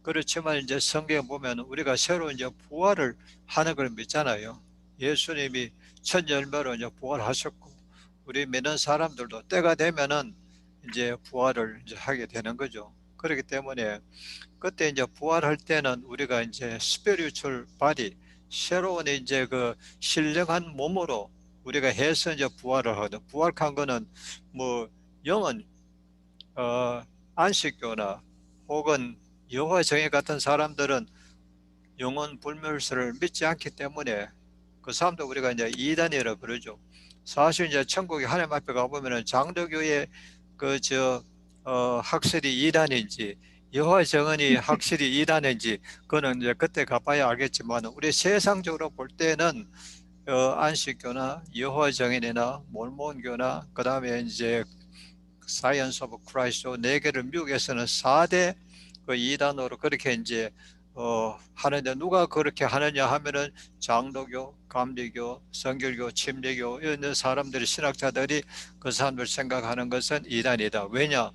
S3: 그렇지만 이제 성경에 보면 우리가 새로 이제 부활을 하는 걸 믿잖아요. 예수님이 첫 열매로 이제 부활하셨고 우리 믿는 사람들도 때가 되면은 이제 부활을 이제 하게 되는 거죠. 그렇기 때문에 그때 이제 부활할 때는 우리가 이제 spiritual body 새로운 이제 그 신령한 몸으로 우리가 해서 이제 부활을 하거든. 부활한 거는 뭐 영은 안식교나 혹은 여호와 정예 같은 사람들은 영혼 불멸설을 믿지 않기 때문에 그 사람도 우리가 이제 이단이라 그러죠. 사실 이제 천국에 하나님 앞에 가보면은 장로교의 학설이 이단인지 여호와 정언이 확실히 이단인지 그거는 이제 그때 가봐야 알겠지만 우리 세상적으로 볼 때는 안식교나 여호와 정언이나 몰몬교나 그 다음에 이제 사이언스 오브 크라이스트 네 개를 미국에서는 4대 그 이단으로 그렇게 이제 하는데 누가 그렇게 하느냐 하면은 장로교, 감리교, 성결교, 침례교 이런 사람들이 신학자들이 그 사람들 생각하는 것은 이단이다. 왜냐?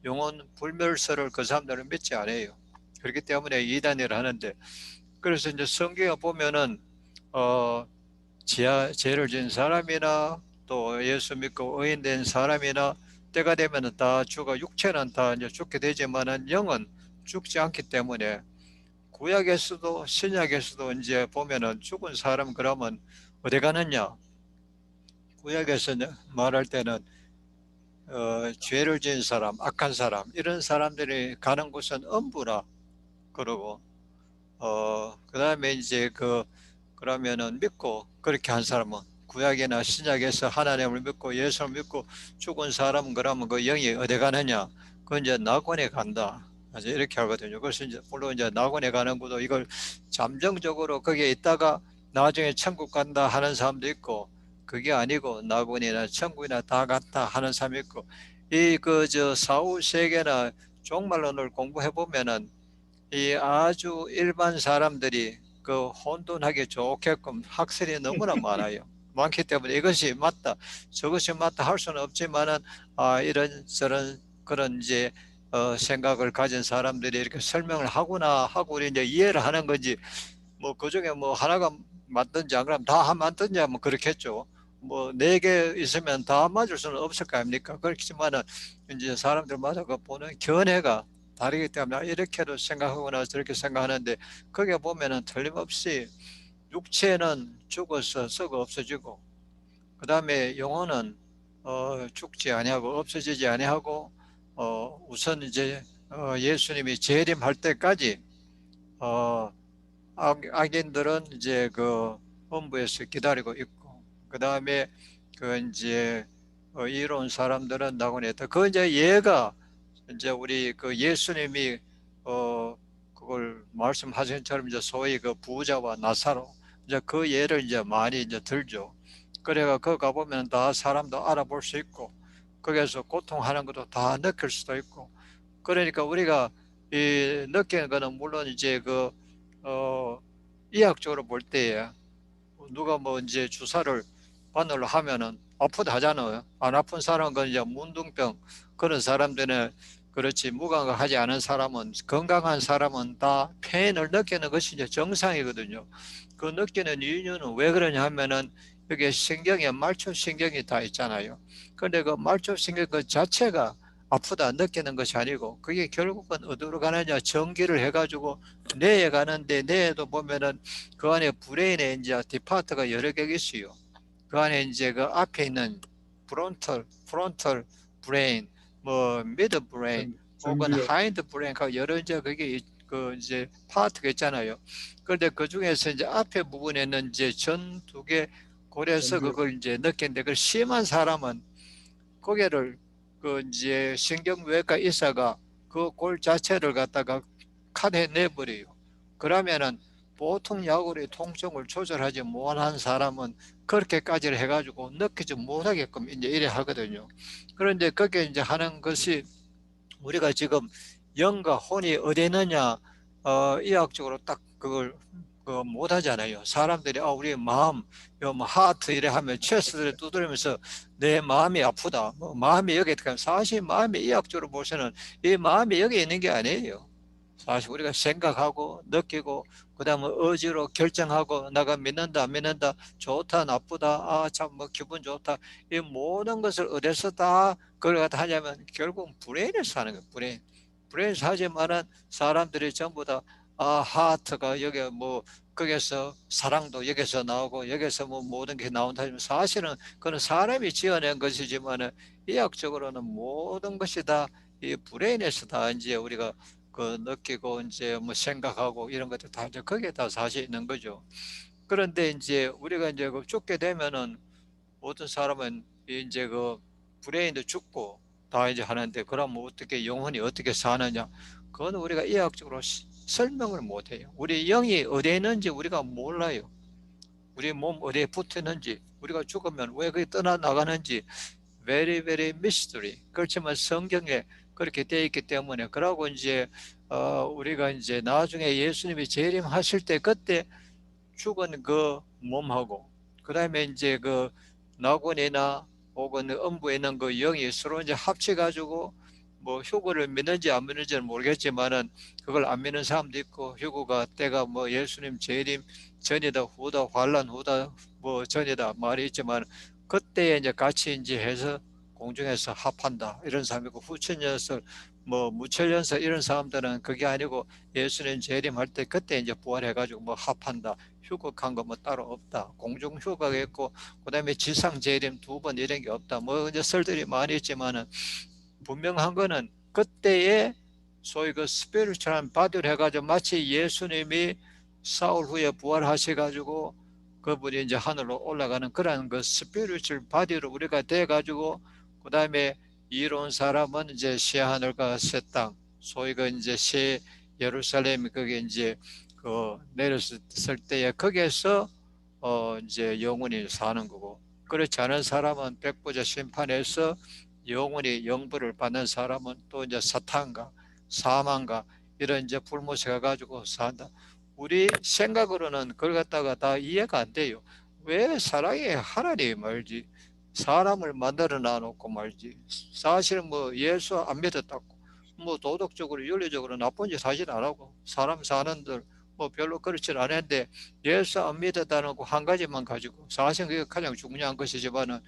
S3: 영혼 불멸설을 그 사람들은 믿지 않아요. 그렇기 때문에 이단이라 하는데 그래서 이제 성경에 보면은 죄를 지은 사람이나 또 예수 믿고 의인된 사람이나 때가 되면은 다 죽어 육체는 다 이제 죽게 되지만은 영은 죽지 않기 때문에 구약에서도 신약에서도 이제 보면은 죽은 사람 그러면 어디 가느냐? 구약에서 말할 때는 죄를 지은 사람, 악한 사람 이런 사람들이 가는 곳은 엄부라 그러고 그다음에 이제 그러면은 믿고 그렇게 한 사람은 구약이나 신약에서 하나님을 믿고 예수를 믿고 죽은 사람은 그러면 그 영이 어디 가느냐? 그건 이제 낙원에 간다. 이제 이렇게 하거든요. 그래서 이제 물론 이제 낙원에 가는 것도 이걸 잠정적으로 거기에 있다가 나중에 천국 간다 하는 사람도 있고 그게 아니고 낙원이나 천국이나 다 갔다 하는 사람이 있고 이 사후 세계나 종말론을 공부해 보면은 이 아주 일반 사람들이 그 혼돈하기 좋게끔 학설이 너무나 많아요. 많기 때문에 이것이 맞다, 저것이 맞다 할 수는 없지만은 이런 저런 그런 이제 생각을 가진 사람들이 이렇게 설명을 하구나 하고 우리 이제 이해를 하는 건지 뭐 그중에 뭐 하나가 맞든지 안 그러면 다 맞든지 하면 그렇겠죠. 뭐 4개 있으면 다 맞을 수는 없을 거 아닙니까? 그렇지만은 이제 사람들마다 그 보는 견해가 다르기 때문에 이렇게도 생각하거나 저렇게 생각하는데 거기에 보면은 틀림없이 육체는 죽어서 썩어 없어지고 그 다음에 영혼은 죽지 아니하고 없어지지 아니하고 우선 이제 예수님이 재림할 때까지 악인들은 이제 그 본부에서 기다리고 있고 그 다음에 이제 이로운 사람들은 낙원에 있다. 그 이제 얘가 이제 우리 그 예수님이 그걸 말씀하신 것처럼 이제 소위 그 부자와 나사로 이제 그 예를 이제 많이 이제 들죠. 그래가 그 가보면 다 사람도 알아볼 수 있고 거기에서 고통하는 것도 다 느낄 수도 있고 그러니까 우리가 이 느끼는 거는 물론 이제 의학적으로 볼 때에 누가 뭐 이제 주사를 바늘로 하면은 아프다 하잖아요. 안 아픈 사람은 그 이제 문둥병 그런 사람들은 그렇지 무감각하지 않은 사람은 건강한 사람은 다 페인을 느끼는 것이 이제 정상이거든요. 그 느끼는 이유는 왜 그러냐 하면은 여기에 신경에 말초 신경이 다 있잖아요. 그런데 그 말초 신경 그 자체가 아프다 느끼는 것이 아니고 그게 결국은 어디로 가느냐 전기를 해가지고 뇌에 가는데 뇌에도 보면은 그 안에 브레인에 이제 디파트가 여러 개 있어요. 그 안에 이제 그 앞에 있는 프론털 브레인, 뭐 미드 브레인, 혹은
S1: 전두엽.
S3: 하인드 브레인, 여러 이제 그게 그 이제 파트가 있잖아요. 그런데 그 중에서 이제 앞에 부분에는 이제 전 2개 고려해서
S1: 전두엽.
S3: 그걸 이제 느끼는데 그 심한 사람은 고개를 그 이제 신경외과 의사가 그 골 자체를 갖다가 칸에 내버려요. 그러면은 보통 약으로 통증을 조절하지 못한 사람은 그렇게까지 해가지고 느끼지 못하게끔 이제 이래 하거든요. 그런데 그게 이제 하는 것이 우리가 지금 영과 혼이 어디 있느냐, 의학적으로 딱 그걸 못 하잖아요. 사람들이 우리 마음, 뭐 하트 이래 하면 체스트를 두드리면서 내 마음이 아프다. 뭐 마음이 여기 있다. 사실 마음이 의학적으로 보시는 이 마음이 여기 있는 게 아니에요. 사실 우리가 생각하고 느끼고 그다음에 의지로 결정하고 내가 믿는다 안 믿는다 좋다 나쁘다 참 뭐 기분 좋다 이 모든 것을 어디서 다 그걸 갖다 하냐면 결국 브레인에서 하는 거예요. 브레인에서 하지만은 사람들이 전부 다 하트가 여기 뭐 거기서 사랑도 여기서 나오고 여기서 뭐 모든 게 나온다 하지만 사실은 그건 사람이 지어낸 것이지만은 의학적으로는 모든 것이 다 이 브레인에서 다 이제 우리가 느끼고 이제 뭐 생각하고 이런 것들 다 이제 거기에 다 사실 있는 거죠. 그런데 이제 우리가 이제 죽게 되면은 모든 사람은 이제 브레인도 죽고 다 이제 하는데 그러면 어떻게 영혼이 어떻게 사느냐? 그건 우리가 의학적으로 설명을 못 해요. 우리 영이 어디에 있는지 우리가 몰라요. 우리 몸 어디에 붙어 있는지 우리가 죽으면 왜 그게 떠나나가는지 very very mystery. 그렇지만 성경에 그렇게 되어 있기 때문에 그러고 이제 우리가 이제 나중에 예수님이 재림하실 때 그때 죽은 그 몸하고 그다음에 이제 그 낙원이나 혹은 음부에 있는 그 영이 서로 이제 합쳐가지고 뭐 휴거를 믿는지 안 믿는지는 모르겠지만은 그걸 안 믿는 사람도 있고 휴거가 때가 뭐 예수님 재림 전이다 후다 환란 후다 뭐 전이다 말이 있지만 그때에 이제 같이 이제 해서 공중에서 합한다 이런 사람이고 후천연설 뭐 무천연설 이런 사람들은 그게 아니고 예수님 재림할 때 그때 이제 부활해가지고 뭐 합한다 휴거한 거 뭐 따로 없다 공중 휴거가 있고 그다음에 지상 재림 2번 이런 게 없다 뭐 이제 설들이 많이 있지만은 분명한 거는 그때에 소위 그 스피리추얼한 바디를 해가지고 마치 예수님이 사흘 후에 부활하셔가지고 그분이 이제 하늘로 올라가는 그런 그 스피리추얼 바디로 우리가 돼가지고 그 다음에 이로운 사람은 이제 새 하늘과 새 땅, 소위 그 이제 새 예루살렘이 거기 이제 그 내렸을 때에 거기에서 이제 영원히 사는 거고 그렇지 않은 사람은 백보자 심판에서 영원히 영벌을 받는 사람은 또 이제 사탄과 사망과 이런 이제 불못에 가가지고 산다. 우리 생각으로는 그걸 갖다가 다 이해가 안 돼요. 왜 사랑이 하나님이 말지? 사람을 만들어 놔놓고 말지. 사실은 뭐 예수 안 믿었다고. 뭐 도덕적으로 윤리적으로 나쁜 짓 하진 안 하고 사람 사는들 뭐 별로 그렇진 않은데 예수 안 믿었다는 거 한 가지만 가지고 사실 그게 가장 중요한 것이지만은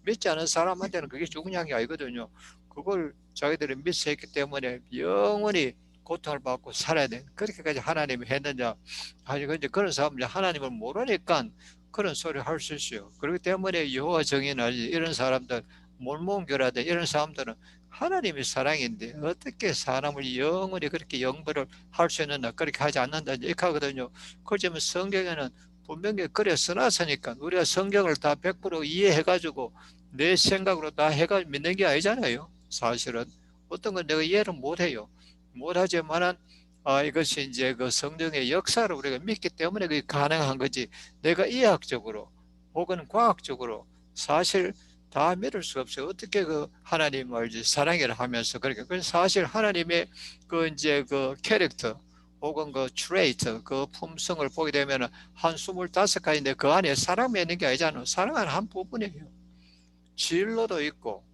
S3: 믿지 않은 사람한테는 그게 중요한 게 아니거든요. 그걸 자기들이 믿어 했기 때문에 영원히 고통을 받고 살아야 돼. 그렇게까지 하나님이 했느냐. 아니, 근데 그런 사람은 하나님을 모르니까 그런 소리를 할 수 있어요. 그렇기 때문에 여호와 정의는 이런 사람들, 몰몬교라든 이런 사람들은 하나님이 사랑인데 어떻게 사람을 영원히 그렇게 영벌을 할 수 있느냐. 그렇게 하지 않는다. 이렇게 하거든요. 그렇지만 성경에는 분명히 그래 써놨으니까 우리가 성경을 다 100% 이해해가지고 내 생각으로 다 해가 믿는 게 아니잖아요. 사실은 어떤 건 내가 이해를 못해요. 못하지만은 이것이 이제 그 성령의 역사를 우리가 믿기 때문에 그게 가능한 거지. 내가 이해학적으로 혹은 과학적으로 사실 다 믿을 수 없어요. 어떻게 그 하나님 알지 사랑이라 하면서 그렇게. 그 사실 하나님의 그 이제 그 캐릭터 혹은 그 트레이트 그 품성을 보게 되면 한 25가지인데 그 안에 사랑이 있는 게 아니잖아요. 사랑은 한 부분이에요. 진로도 있고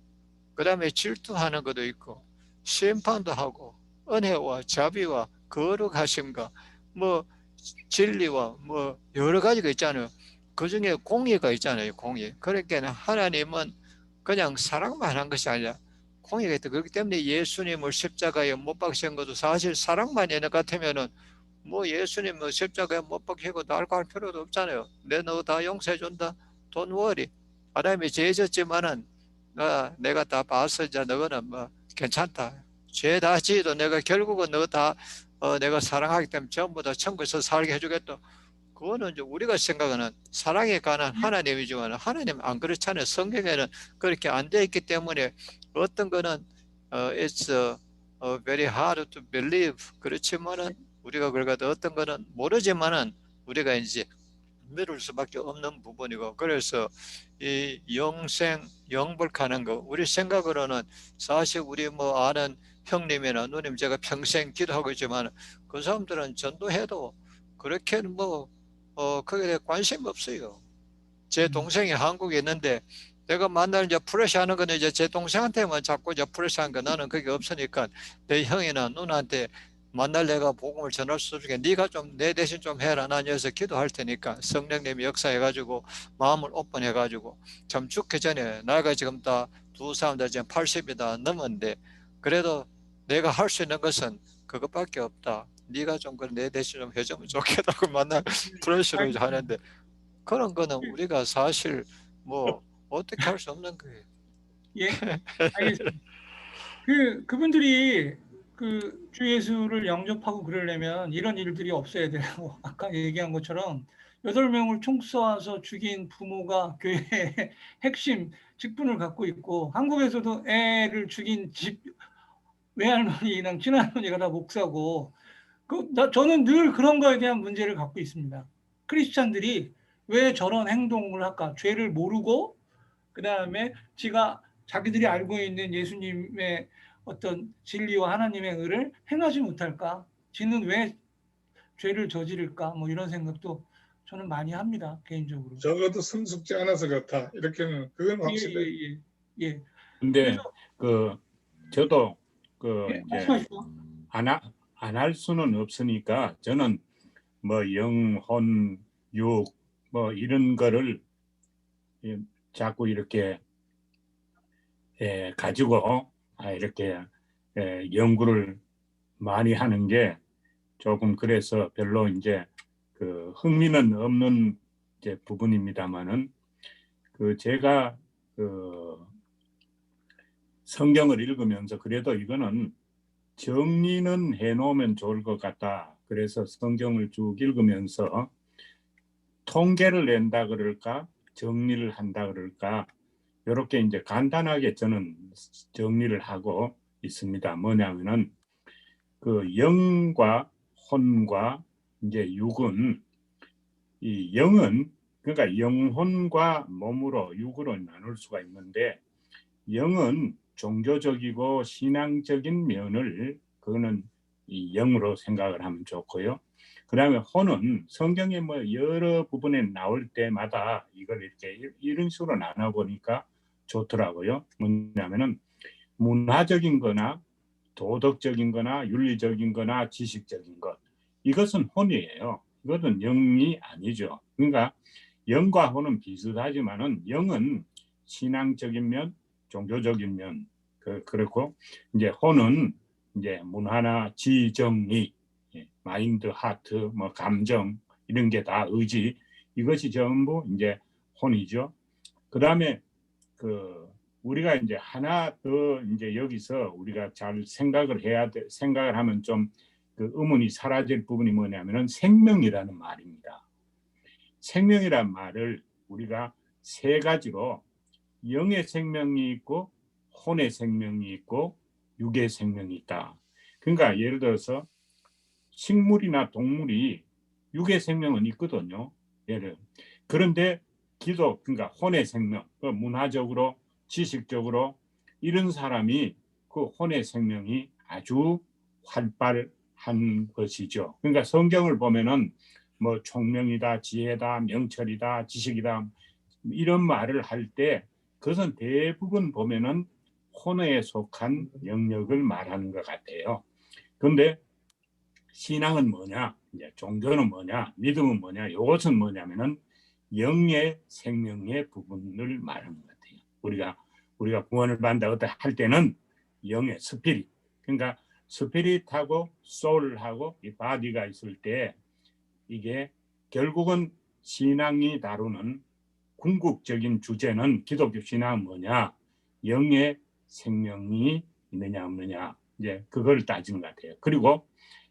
S3: 그 다음에 질투하는 것도 있고 심판도 하고 은혜와 자비와 거룩하심과 뭐 진리와 뭐 여러 가지가 있잖아요. 그 중에 공의가 있잖아요. 공의. 그러니까 하나님은 그냥 사랑만 한 것이 아니라 공의가 있다. 그렇기 때문에 예수님을 십자가에 못 박신 것도 사실 사랑만 있는 것 같으면은 뭐 예수님 뭐 십자가에 못 박히고 날고 할 필요도 없잖아요. 내 너 다 용서해 준다. Don't worry. 아담이 죄졌지만은 내가 다 봤어. 이제 너는 뭐 괜찮다. 죄 다 지어도 내가 결국은 너 다 내가 사랑하기 때문에 전부 다 천국에서 살게 해주겠다. 그거는 이제 우리가 생각하는 사랑에 관한 하나님이지만 하나님 안 그렇잖아요. 성경에는 그렇게 안 돼 있기 때문에 어떤 거는 it's very hard to believe 그렇지만은 우리가 그러거든 어떤 거는 모르지만은 우리가 이제 믿을 수밖에 없는 부분이고 그래서 이 영생 영벌하는 거 우리 생각으로는 사실 우리 뭐 아는 형님이나 누님 제가 평생 기도하고 있지만 그 사람들은 전도해도 그렇게 뭐 거기에 대해 관심 없어요. 제 동생이 한국에 있는데 내가 만날 이제 프레시 하는 거는 이제 제 동생한테만 자꾸 이제 프레시 하는 거 나는 그게 없으니까 내 형이나 누나한테 만날 내가 복음을 전할 수 없으니까 네가 좀 내 대신 좀 해라. 난 여기서 기도할 테니까 성령님이 역사해가지고 마음을 오픈해가지고 참 죽기 전에 나이가 지금 다 두 사람 다 지금 80이 다 넘었는데 그래도 내가 할 수 있는 것은 그것밖에 없다. 네가 좀 내 대신 좀 해주면 좋겠다고 만날 프레시를 하는데 그런 거는 우리가 사실 뭐 어떻게 할 수 없는 거예요.
S2: 예, 알겠습니다. 그분들이 그 주 예수를 영접하고 그러려면 이런 일들이 없어야 돼요. 아까 얘기한 것처럼 8명을 총 쏘아서 죽인 부모가 교회의 핵심 직분을 갖고 있고 한국에서도 애를 죽인 집 외할머니랑 친할머니가 다 목사고 저는 늘 그런 거에 대한 문제를 갖고 있습니다. 크리스찬들이 왜 저런 행동을 할까? 죄를 모르고 그다음에 자기들이 알고 있는 예수님의 어떤 진리와 하나님의 의를 행하지 못할까? 지는 왜 죄를 저지를까? 뭐 이런 생각도 저는 많이 합니다, 개인적으로.
S1: 적어도 성숙지 않아서 그렇다. 이렇게는 그건
S2: 예,
S1: 확실해.
S2: 예, 예. 예.
S4: 근데 그 저도
S2: 예,
S4: 이제
S2: 말씀하시죠.
S4: 안 할 수는 없으니까 저는 뭐 영혼, 육 뭐 이런 거를 자꾸 이렇게 가지고 이렇게 연구를 많이 하는 게 조금 그래서 별로 이제 그 흥미는 없는 이제 부분입니다만은 그 제가 그 성경을 읽으면서 그래도 이거는 정리는 해놓으면 좋을 것 같다. 그래서 성경을 쭉 읽으면서 통계를 낸다 그럴까, 정리를 한다 그럴까, 이렇게 이제 간단하게 저는 정리를 하고 있습니다. 뭐냐면은 그 영과 혼과 이제 육은 이 영은 그러니까 영혼과 몸으로 육으로 나눌 수가 있는데 영은 종교적이고 신앙적인 면을 그거는 이 영으로 생각을 하면 좋고요. 그다음에 혼은 성경에 뭐 여러 부분에 나올 때마다 이걸 이렇게 이런 식으로 나눠 보니까 좋더라고요. 뭐냐면은 문화적인 거나 도덕적인 거나 윤리적인 거나 지식적인 것. 이것은 혼이에요. 이것은 영이 아니죠. 그러니까 영과 혼은 비슷하지만은 영은 신앙적인 면, 종교적인 면, 그렇고 이제 혼은 이제 문화나 지정의, 마인드, 하트, 뭐 감정 이런 게 다 의지 이것이 전부 이제 혼이죠. 그다음에 그 우리가 이제 하나 더 이제 여기서 우리가 잘 생각을 해야 돼. 생각을 하면 좀 그 의문이 사라질 부분이 뭐냐면은 생명이라는 말입니다. 생명이란 말을 우리가 세 가지로 영의 생명이 있고 혼의 생명이 있고 육의 생명이 있다. 그러니까 예를 들어서 식물이나 동물이 육의 생명은 있거든요. 그런데 기독 그러니까 혼의 생명, 문화적으로 지식적으로 이런 사람이 그 혼의 생명이 아주 활발한 것이죠. 그러니까 성경을 보면은 뭐 총명이다, 지혜다, 명철이다, 지식이다 이런 말을 할 때 그것은 대부분 보면은 혼에 속한 영역을 말하는 것 같아요. 그런데 신앙은 뭐냐, 이제 종교는 뭐냐, 믿음은 뭐냐, 이것은 뭐냐면은 영의 생명의 부분을 말하는 것 같아요. 우리가 구원을 받는다 할 때는 영의 스피릿, 그러니까 스피릿하고 소울하고 이 바디가 있을 때 이게 결국은 신앙이 다루는 궁극적인 주제는 기독교 신앙은 뭐냐, 영의 생명이 있느냐 없느냐 이제 그걸 따지는 것 같아요. 그리고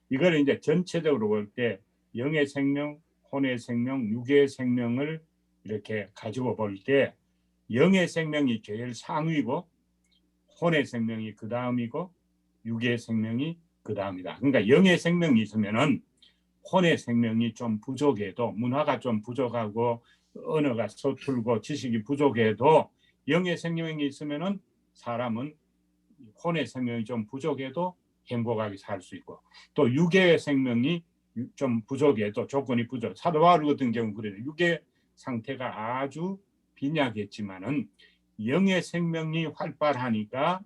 S4: 이걸 이제 전체적으로 볼 때 영의 생명, 혼의 생명, 육의 생명을 이렇게 가지고 볼 때 영의 생명이 제일 상위고 혼의 생명이 그 다음이고 육의 생명이 그 다음이다. 그러니까 영의 생명이 있으면은 혼의 생명이 좀 부족해도 문화가 좀 부족하고 언어가 서툴고 지식이 부족해도 영의 생명이 있으면은 사람은 혼의 생명이 좀 부족해도 행복하게 살 수 있고 또 육의 생명이 좀 부족해도 조건이 부족. 사도 바울 같은 경우 그래요. 육의 상태가 아주 빈약했지만은 영의 생명이 활발하니까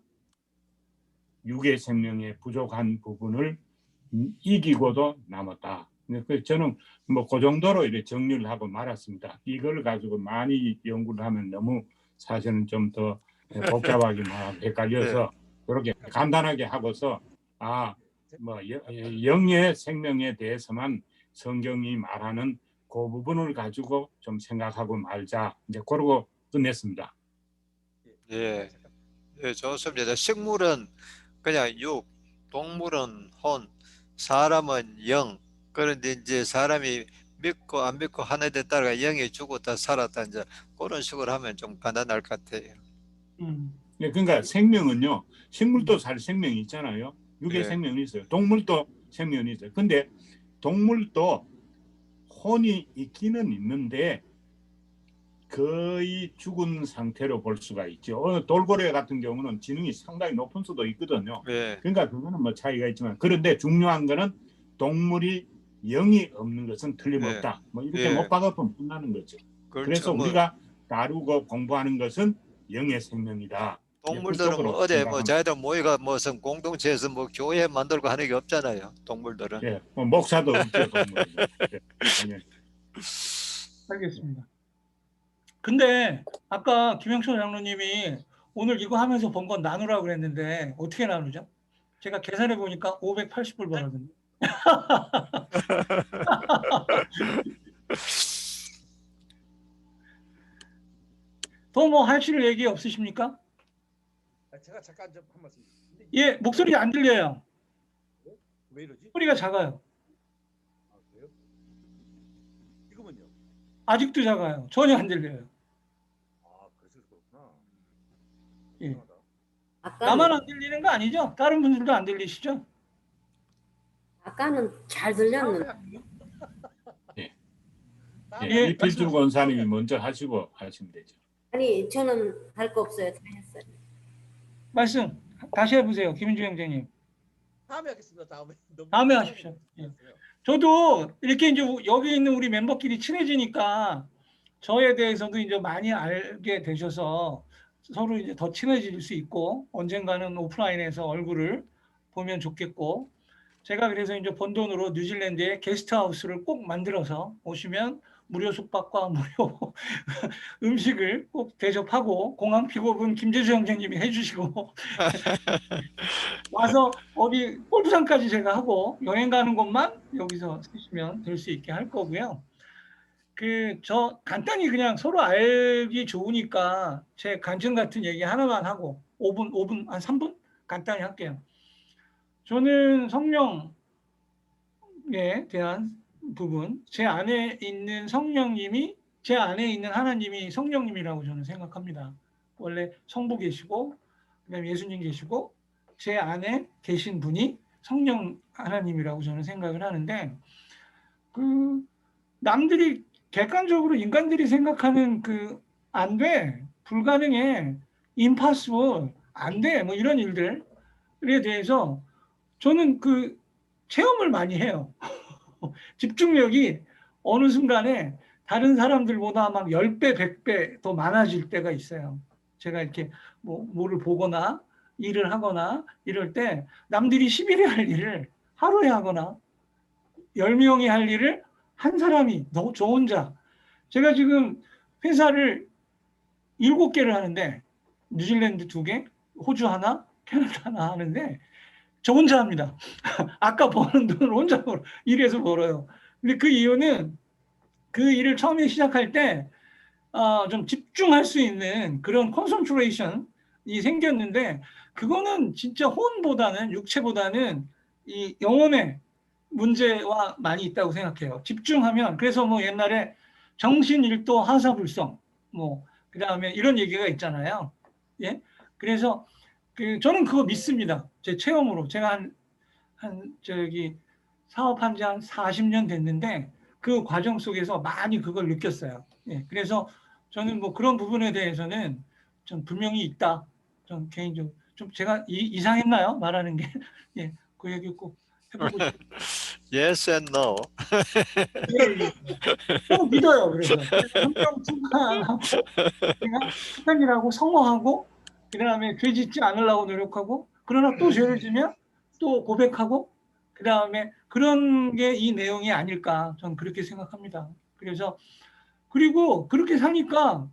S4: 육의 생명의 부족한 부분을 이기고도 남았다. 저는 뭐 그 정도로 이렇게 정리를 하고 말았습니다. 이걸 가지고 많이 연구를 하면 너무 사실은 좀 더 복잡하게 막 헷갈려서 그렇게 간단하게 하고서 뭐 영의 생명에 대해서만 성경이 말하는 그 부분을 가지고 좀 생각하고 말자. 이제 그러고 끝냈습니다.
S3: 예, 좋습니다. 식물은 그냥 육, 동물은 혼, 사람은 영. 그런데 이제 사람이 믿고 안 믿고 하는 데 따라 영이 죽었다 살았다 이제 그런 식으로 하면 좀 간단할 것 같아요.
S4: 그러니까 생명은요, 식물도 살 생명이 있잖아요. 육의
S3: 예.
S4: 생명이 있어요. 동물도 생명이 있어요. 근데 동물도 혼이 있기는 있는데 거의 죽은 상태로 볼 수가 있죠. 돌고래 같은 경우는 지능이 상당히 높은 수도 있거든요.
S3: 예.
S4: 그러니까 그거는 뭐 차이가 있지만, 그런데 중요한 거는 동물이 영이 없는 것은 틀림없다. 뭐 이렇게
S3: 예.
S4: 못 박아보면 끝나는 거죠.
S3: 그렇죠.
S4: 그래서
S3: 뭐
S4: 우리가 다루고 공부하는 것은 영의 생명이다.
S3: 동물들은 뭐
S4: 그쪽으로
S3: 어디 뭐
S4: 생각합니다.
S3: 자기들 모이가 무슨 공동체에서 뭐 교회 만들고 하는 게 없잖아요. 동물들은.
S4: 예, 뭐 목사도 없죠, 동물은. 예, 당연히.
S2: 알겠습니다. 근데 아까 김영철 장로님이 오늘 이거 하면서 번 건 나누라고 그랬는데 어떻게 나누죠? 제가 계산해 보니까 580불 벌었는데. 더 뭐 하실 얘기 없으십니까?
S8: 제가 잠깐 좀 한 말씀.
S2: 예, 목소리 안 들려요.
S8: 왜 이러지?
S2: 소리가 작아요.
S8: 아, 그래요? 지금은요?
S2: 아직도 작아요. 전혀 안 들려요.
S8: 아, 그래서 그렇구나.
S2: 예.
S8: 이상하다.
S2: 나만
S5: 아까는,
S2: 안 들리는 거 아니죠? 다른 분들도 안 들리시죠?
S5: 아까는 잘 들렸는데
S4: 예,
S2: 예,
S4: 이필주 권사님이 먼저 하시고 하시면 되죠.
S5: 아니 저는 할 거 없어요. 다 했어요.
S2: 말씀 다시 해보세요. 김인주 형제님.
S8: 다음에 하겠습니다. 다음에. 너무
S2: 다음에 하십시오. 예. 저도 이렇게 이제 여기 있는 우리 멤버끼리 친해지니까 저에 대해서도 이제 많이 알게 되셔서 서로 이제 더 친해질 수 있고 언젠가는 오프라인에서 얼굴을 보면 좋겠고 제가 그래서 이제 번 돈으로 뉴질랜드에 게스트하우스를 꼭 만들어서 오시면 무료 숙박과 무료 음식을 꼭 대접하고 공항 픽업은 김재수 형제님이 해주시고 와서 어디 골프장까지 제가 하고 여행 가는 곳만 여기서 쓰시면 될 수 있게 할 거고요. 저 간단히 그냥 서로 알기 좋으니까 제 간증 같은 얘기 하나만 하고 5분 한 3분 간단히 할게요. 저는 성령에 대한 부분, 제 안에 있는 성령님이 제 안에 있는 하나님이 성령님이라고 저는 생각합니다. 원래 성부 계시고 그다음에 예수님 계시고 제 안에 계신 분이 성령 하나님이라고 저는 생각을 하는데 남들이 객관적으로 인간들이 생각하는 안 돼, 불가능해, impossible, 안 돼, 뭐 이런 일들에 대해서 저는 체험을 많이 해요. 집중력이 어느 순간에 다른 사람들보다 막 10배, 100배 더 많아질 때가 있어요. 제가 이렇게 뭐를 보거나 일을 하거나 이럴 때 남들이 10일에 할 일을 하루에 하거나 10명이 할 일을 한 사람이 저 혼자. 제가 지금 회사를 7개를 하는데 뉴질랜드 2개, 호주 하나, 캐나다 하나 하는데 저 혼자 합니다. 아까 버는 돈을 혼자 일해서 벌어요. 근데 그 이유는 그 일을 처음에 시작할 때 좀 집중할 수 있는 그런 컨센트레이션이 생겼는데 그거는 진짜 혼보다는 육체보다는 이 영혼의 문제와 많이 있다고 생각해요. 집중하면 그래서 뭐 옛날에 정신일도 하사불성 그다음에 이런 얘기가 있잖아요. 예? 그래서 저는 그거 믿습니다. 제 체험으로 제가 사업한 지 한 40년 됐는데 그 과정 속에서 많이 그걸 느꼈어요. 예, 그래서 저는 뭐 그런 부분에 대해서는 좀 분명히 있다. 좀 개인적으로 좀 제가 이상했나요? 말하는 게 예, 그 얘기 꼭 해보고 싶어요.
S3: Yes and no.
S2: 또 믿어요. 그래서 성경 충만하고 제가 착한 일하고 성공하고 그다음에 죄 짓지 않으려고 노력하고 그러나 또 죄를 지면 또 고백하고 그다음에 그런 게 이 내용이 아닐까 저는 그렇게 생각합니다. 그리고 그렇게 사니까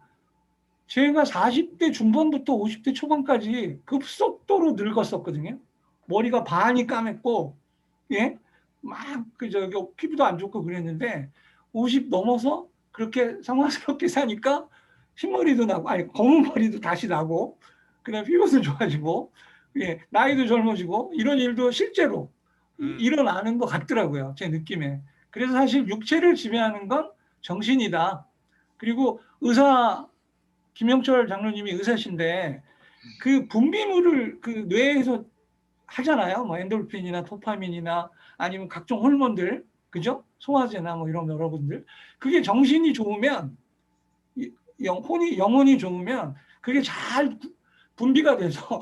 S2: 제가 40대 중반부터 50대 초반까지 급속도로 늙었었거든요. 머리가 반이 까맸고 예? 막 피부도 안 좋고 그랬는데 50 넘어서 그렇게 성화스럽게 사니까 흰머리도 나고 검은 머리도 다시 나고 그다음에 피부도 좋아지고 예, 나이도 젊어지고 이런 일도 실제로 일어나는 것 같더라고요. 제 느낌에. 그래서 사실 육체를 지배하는 건 정신이다. 그리고 김영철 장로님이 의사신데 그 분비물을 뇌에서 하잖아요. 뭐 엔돌핀이나 도파민이나 아니면 각종 호르몬들, 그죠? 소화제나 뭐 이런 여러분들. 그게 정신이 좋으면 영혼이 좋으면 그게 잘 분비가 돼서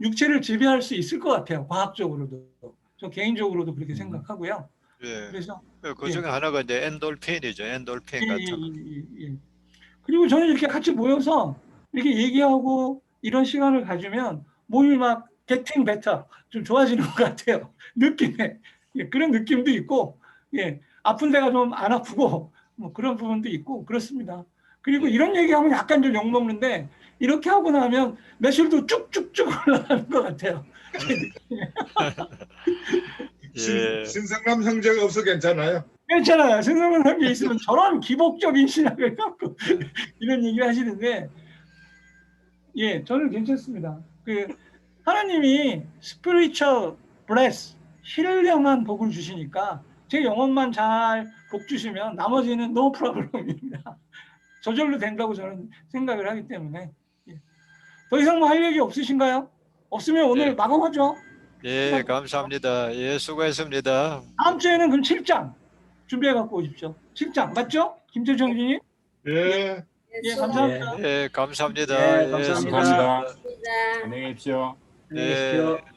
S2: 육체를 지배할 수 있을 것 같아요. 과학적으로도. 저 개인적으로도 그렇게 생각하고요.
S3: 예.
S2: 그래서
S3: 그 중에 하나가 이제 엔돌핀이죠. 엔돌핀
S2: 예,
S3: 같은.
S2: 예. 그리고 저는 이렇게 같이 모여서 이렇게 얘기하고 이런 시간을 가지면 몸이 막 getting better, 좀 좋아지는 것 같아요. 느낌에. 예, 그런 느낌도 있고, 예, 아픈 데가 좀 안 아프고, 뭐 그런 부분도 있고, 그렇습니다. 그리고 이런 얘기하면 약간 좀 욕먹는데, 이렇게 하고 나면 매실도 쭉쭉쭉 올라가는 것 같아요.
S3: 예.
S1: 신성남 형제가 없어 괜찮아요.
S2: 괜찮아요. 생각만 한 게 있으면 저런 기복적인 신학을 갖고 이런 얘기를 하시는데, 예, 저는 괜찮습니다. 그 하나님이 spiritual bless, 신령한 복을 주시니까 제 영혼만 잘 복 주시면 나머지는 no problem입니다. 저절로 된다고 저는 생각을 하기 때문에. 예. 더 이상 뭐 할 얘기 없으신가요? 없으면 오늘
S3: 예.
S2: 마감하죠.
S3: 예, 감사합니다. 예, 수고했습니다.
S2: 다음 주에는 그럼 7장 준비해 갖고 오십시오. 7장 맞죠? 김재정 교수님?
S1: 예.
S2: 예, 감사합니다.
S3: 예, 감사합니다.
S7: 예, 감사합니다.
S4: 감사합니다.
S5: 수고하셨습니다.
S4: 안녕히 계십시오.
S7: 안녕히 계십시오.